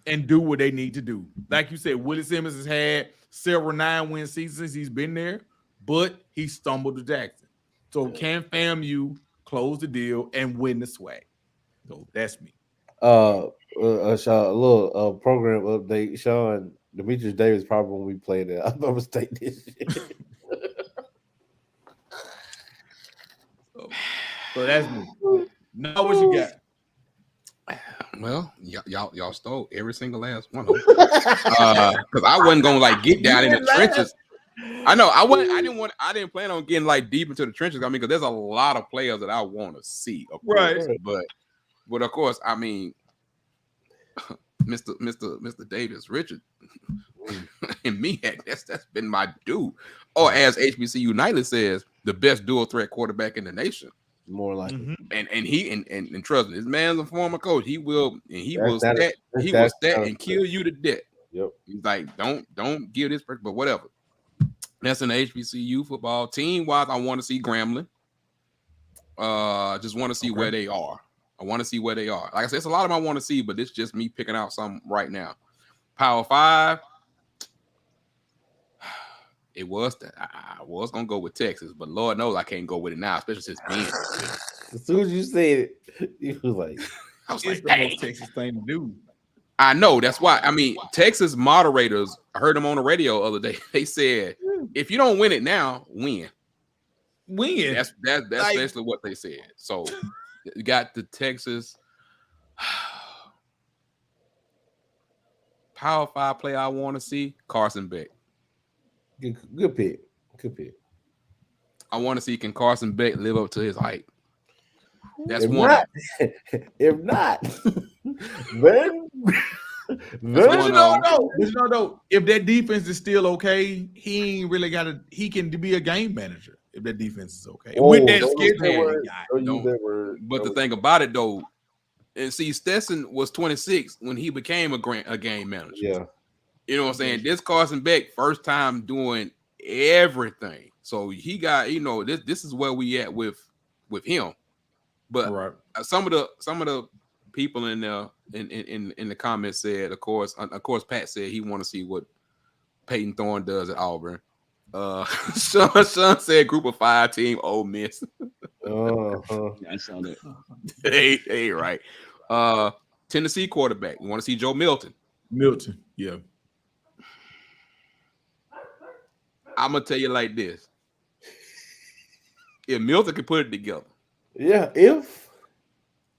and do what they need to do? Like you said, Willie Simmons has had several 9-win seasons since he's been there, but he stumbled to Jackson. So can FAMU close the deal and win the swag? So that's me. A little program update. Sean, Demetrius Davis probably when we played at Alabama State this year. So that's me. Now what you got? Well, y'all stole every single last one of them. Because I wasn't gonna get down in the trenches. I know I didn't plan on getting deep into the trenches. I mean, because there's a lot of players that I want to see, of course. Right. But of course, I mean, Mr. Davis, Richard, and me, that's been my dude. Or as HBCU Nightly says, the best dual threat quarterback in the nation. More like and trust me, this man's a former coach. He will stat and kill you to death. Yep. He's like, don't give this person, but whatever. That's an HBCU football. Team wise, I want to see Grambling. Just want to see where they are. I want to see where they are. Like I said, it's a lot of them I want to see, but it's just me picking out some right now. Power 5. It was that I was gonna go with Texas, but Lord knows I can't go with it now, especially since Ben. As soon as you said it, you was like, I was like, the most Texas thing to do. I know, that's why. I mean, Texas moderators, I heard them on the radio the other day. They said, if you don't win it now, win. That's basically what they said. So you got the Texas Power 5 player I want to see, Carson Beck. Good pick. I want to see, can Carson Beck live up to his hype? That's if one. If not, then if that defense is still okay, he ain't really got to. He can be a game manager if that defense is okay. With that skill, but the thing about it though, and see, Stetson was 26 when he became a game manager. Yeah. You know what I'm saying? This Carson Beck, first time doing everything. So he got, this is where we at with him. But some of the people in the comments said, of course, Pat said he want to see what Peyton Thorne does at Auburn. Sean said Group of 5 team Ole Miss. I saw that. Hey, right. Tennessee quarterback. We want to see Joe Milton. Yeah. I'm gonna tell you like this: if Milton can put it together, if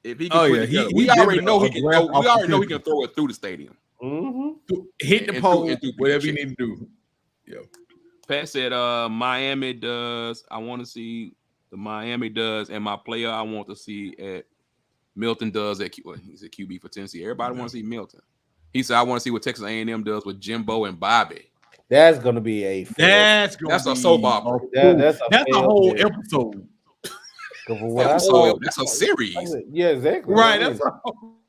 he can put it together, we already know he can. We already know he can throw it through the stadium, hit the pole, whatever you need to do. Yeah. Pat said, Miami does. I want to see the Miami does, and my player I want to see at Milton does at he's a QB for Tennessee. Everybody want to see Milton. He said, I want to see what Texas A&M does with Jimbo and Bobby. That's gonna be that's a soap opera. That's a whole episode. That's a series. Yeah, exactly. Right, that's a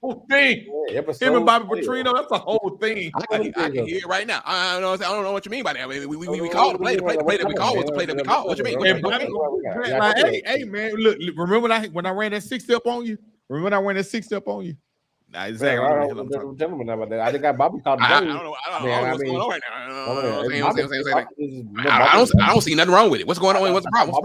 whole thing. Yeah, him and Bobby Petrino, that's a whole thing. I can hear it right now. I don't know what you mean by that. We called the play. The play that we called was the play that we called. What you mean? Hey man, look, remember when I ran that 6-step on you? Remember when I ran that 6-step on you? Nah, exactly. I think Bobby called the game. I don't know what's going on right now. I don't see nothing wrong with it. What's going on? What's the problem?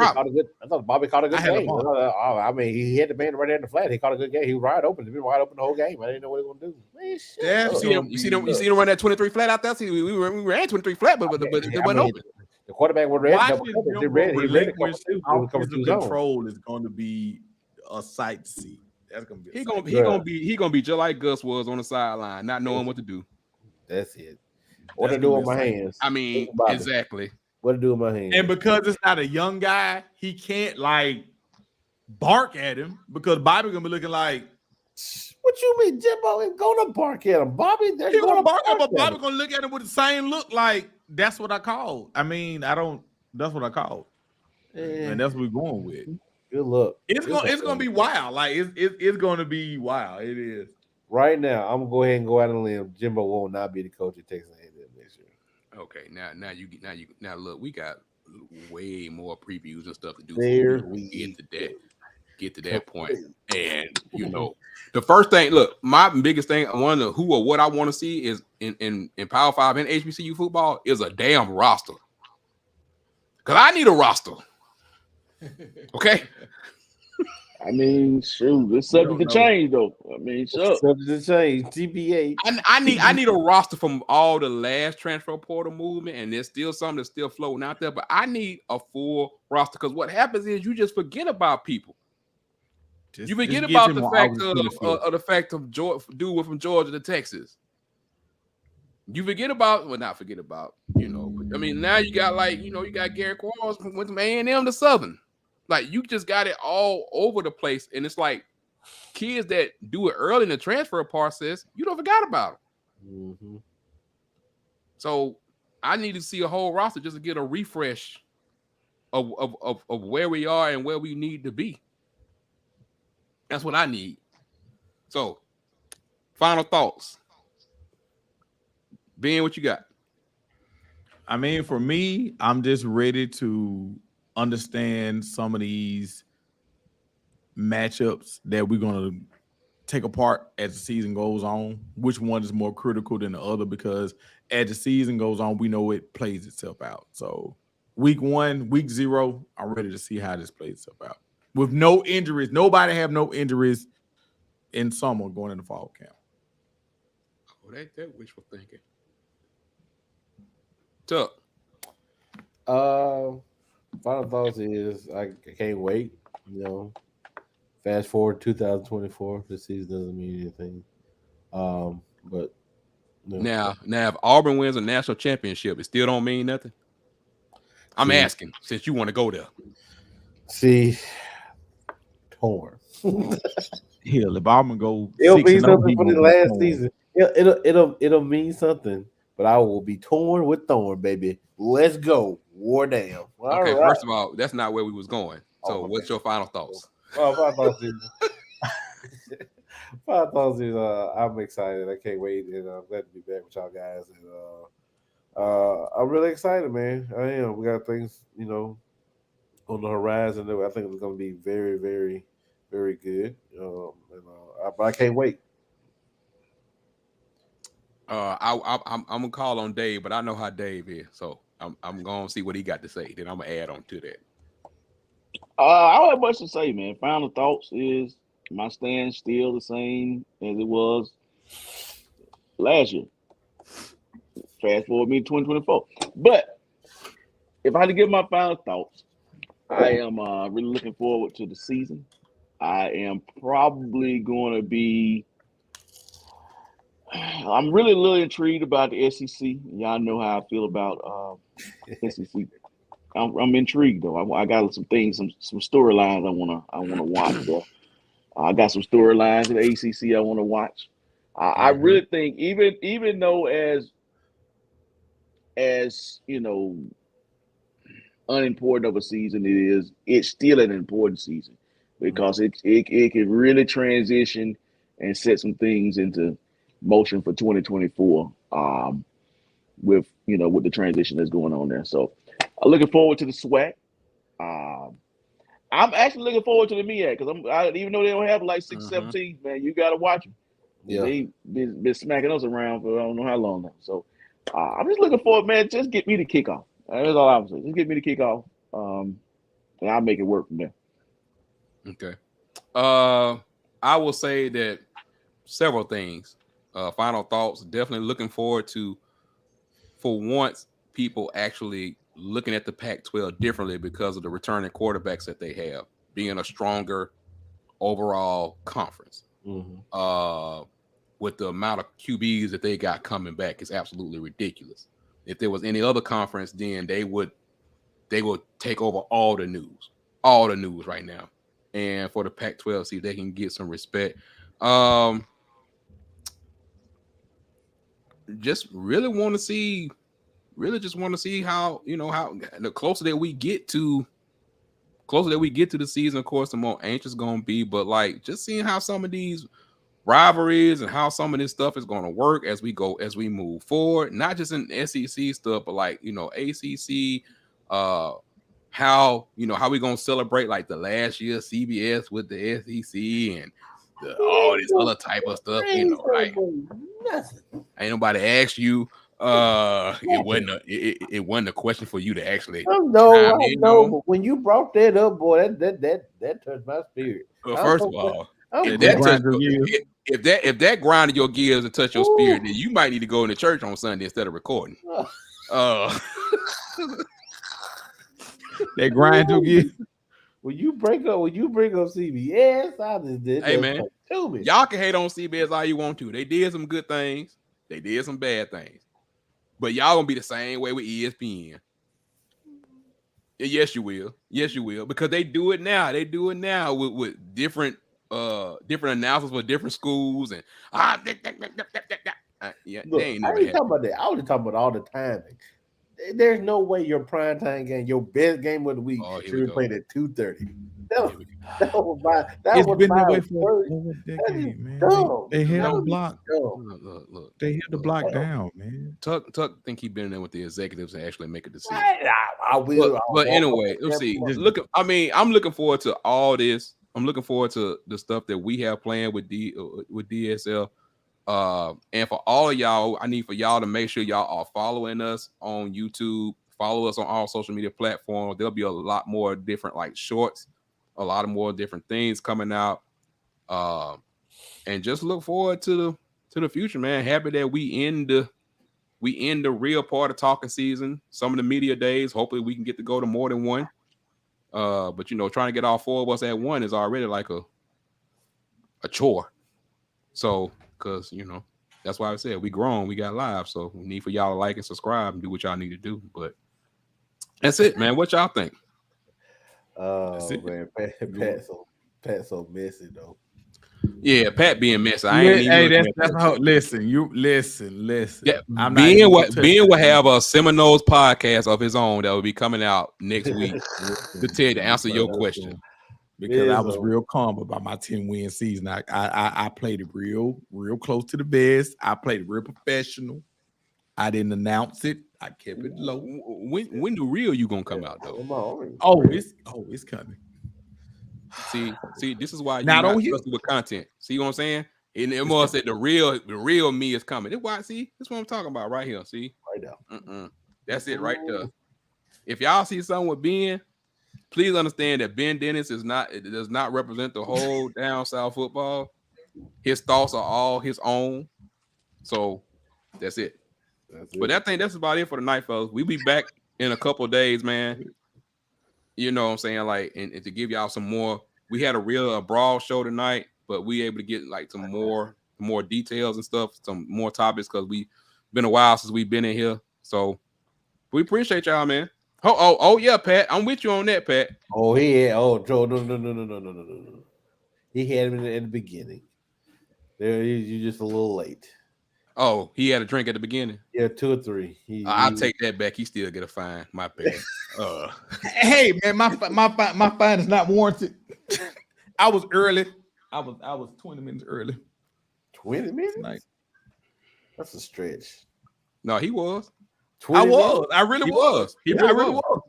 I thought Bobby called a good game. I mean, he hit the man right there in the flat. He called a good game. He was wide open. He was wide open the whole game. I didn't know what he was going to do. Man, you see them run that 23 flat out there? See, we ran 23 flat, but it wasn't open. The quarterback was ready. Control is going to be a sight to see. That's gonna be. He gonna be just like Gus was on the sideline, not knowing what to do. That's it. What to do with my hands? I mean, exactly. What to do with my hands? And because it's not a young guy, he can't like bark at him because Bobby gonna be looking like. What you mean, Jimbo ain't gonna bark at him, Bobby? They're gonna bark at him, but Bobby gonna look at him with the same look. Like that's what I call. I mean, I don't. That's what I call. And that's what we're going with. Good luck. It's gonna be wild. Like it's gonna be wild. It is. Right now, I'm gonna go ahead and go out on a limb. Jimbo will not be the coach at Texas A&M next year. Okay, now look, we got way more previews and stuff to do. There we get to that point. And the first thing, look, my biggest thing, one of the who or what I want to see is in Power 5 and HBCU football is a damn roster. Because I need a roster. Okay. I mean, shoot, it's subject to change, though. I mean, subject to change. TBA. I need a roster from all the last transfer portal movement, and there's still some that's still floating out there. But I need a full roster because what happens is you just forget about people. You forget about the fact of dude from Georgia to Texas. You forget about, not forget about, I mean, now you got you got Gary Quarles went from A&M to Southern. Like you just got it all over the place, and it's like kids that do it early in the transfer process, you don't forgot about them. Mm-hmm. So I need to see a whole roster just to get a refresh of where we are and where we need to be. That's what I need. So, final thoughts. Ben, what you got? I mean, for me, I'm just ready to understand some of these matchups that we're going to take apart as the season goes on. Which one is more critical than the other? Because as the season goes on, we know it plays itself out. So, week 1, week 0, I'm ready to see how this plays itself out. With no injuries, nobody have no injuries in summer going into fall camp. Oh, that wishful thinking. Tuck. Final thoughts is I can't wait. Fast forward 2024. This season doesn't mean anything. But now if Auburn wins a national championship, it still don't mean nothing. I'm asking since you want to go there. See, torn. Hell, if Auburn go, it'll mean something for the last season. It'll mean something. But I will be torn with thorn, baby. Let's go. War down. Okay, right. First of all, that's not where we was going. So what's your final thoughts? Well, final thoughts is I'm excited. I can't wait. And I'm glad to be back with y'all guys. And I'm really excited, man. I am. We got things, on the horizon that I think it's going to be very, very, very good. But I can't wait. I'm gonna call on Dave, but I know how Dave is, so I'm gonna see what he got to say. Then I'm gonna add on to that. I don't have much to say, man. Final thoughts is my stand still the same as it was last year. Fast forward me to 2024. But if I had to give my final thoughts, I am really looking forward to the season. I am probably going to be. I'm really a little intrigued about the SEC. Y'all know how I feel about SEC. I'm intrigued though. I got some things, some storylines I wanna watch. Though. I got some storylines in the ACC I want to watch. I really think even though as unimportant of a season it is, it's still an important season because it can really transition and set some things into motion for 2024 with the transition that's going on there. So I'm looking forward to the SWAC. I'm actually looking forward to the MEAC because even though they don't have like 6-7 teams, man, you got to watch them. Yeah. They been smacking us around for I don't know how long now. So I'm just looking forward, man. Just get me the kickoff. That's all I'm saying. Just get me the kickoff, and I'll make it work from there. Okay. I will say that several things. Final thoughts. Definitely looking forward to, for once, people actually looking at the Pac-12 differently because of the returning quarterbacks that they have, being a stronger overall conference. with the amount of QBs that they got coming back is absolutely ridiculous. If there was any other conference, then they would take over all the news right now. And for the Pac-12, see if they can get some respect. Just really want to see how, how the closer that we get to the season, of course, the more anxious gonna be. But like just seeing how some of these rivalries and how some of this stuff is going to work as we move forward, not just in SEC stuff, but like ACC, how we gonna celebrate like the last year CBS with the SEC and all this other type of stuff, like ain't nobody asked you. It wasn't a question for you to actually. I know, but when you brought that up, boy, that touched my spirit. First of all, if that grinded your gears and touch your spirit, then you might need to go into church on Sunday instead of recording. That grind your gears. When you bring up CBS, I just did. Hey man, y'all can hate on CBS all you want to. They did some good things. They did some bad things. But y'all gonna be the same way with ESPN. Yes, you will. Yes, you will. Because they do it now. They do it now with different announcements for different schools and yeah. Look, I ain't talking about that. I was talking about all the timing. There's no way your primetime game, your best game of the week, should be played at 2:30. That was my way for over a decade, man. They held the block. Look. They held the block down, man. Tuck think he been in there with the executives and actually make a decision. I will. But anyway, let's see. I'm looking forward to all this. I'm looking forward to the stuff that we have planned with DSL. And for all of y'all, I need for y'all to make sure y'all are following us on YouTube. Follow us on all social media platforms. There'll be a lot more different like shorts, a lot of more different things coming out. And just look forward to the future, man. Happy that we end the real part of talking season. Some of the media days, hopefully we can get to go to more than one. But trying to get all four of us at one is already like a chore. So, because that's why I said we grown, we got live, so we need for y'all to like and subscribe and do what y'all need to do. But that's it, man. What y'all think? Man, Pat's so messy though. Yeah, Pat being messy. Listen. Yeah, being will have a Seminoles podcast of his own that will be coming out next week to answer your question. Because I was real calm about my 10-win season. I played it real close to the best. I played it real professional. I didn't announce it. I kept it low. When the real you gonna come out though? It's coming. See, this is why you're not trusted with content. See what I'm saying? And it must said the real me is coming. That's why. See, that's what I'm talking about right here. See, right now. That's it right there. If y'all see something with Ben, please understand that Ben Dennis does not represent the whole down south football. His thoughts are all his own. So that's it. But I think that's about it for tonight, folks. We'll be back in a couple of days, man. You know what I'm saying? Like, and to give y'all some more, we had a broad show tonight, but we able to get like some more details and stuff, some more topics, because we been a while since we've been in here. So we appreciate y'all, man. Oh yeah, Pat. I'm with you on that, Pat. No. He had him in the beginning. You're just a little late. Oh, he had a drink at the beginning? Yeah, 2 or 3. I'll take that back. He still get a fine. My bad. Hey man, my fine is not warranted. I was early. I was 20 minutes early. 20 minutes? Tonight. That's a stretch. No, he was. I was. I really was. I really was.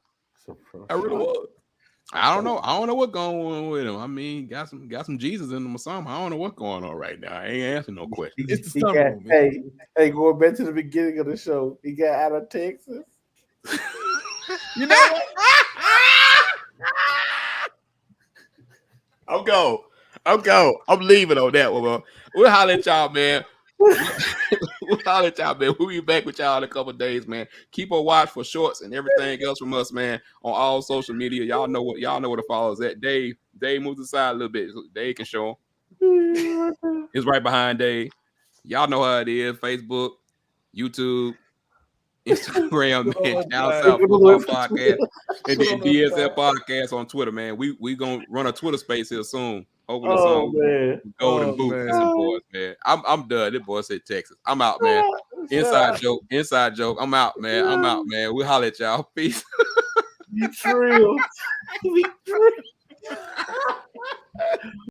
I don't know. I don't know what's going on with him. I mean, got some Jesus in him or something. I don't know what's going on right now. I ain't answering no questions. It's the summer, man. Hey, going back to the beginning of the show, he got out of Texas. You know what? I'm go. I'm leaving on that one, bro. We'll holler at y'all, man. We'll be back with y'all in a couple of days, man. Keep a watch for shorts and everything else from us, man, on all social media. Y'all know where to follow us at. Dave moves aside a little bit. Dave can show him. It's right behind Dave. Y'all know how it is. Facebook, YouTube, Instagram, man. Down God. South Football Podcast, and then DSF Podcast on Twitter, man. We gonna run a Twitter space here soon. Hopefully, Man. Golden Boot for some boys, man. I'm done. This boy said Texas. I'm out, man. Inside joke. I'm out, man. We'll holler at y'all. Peace. You trill.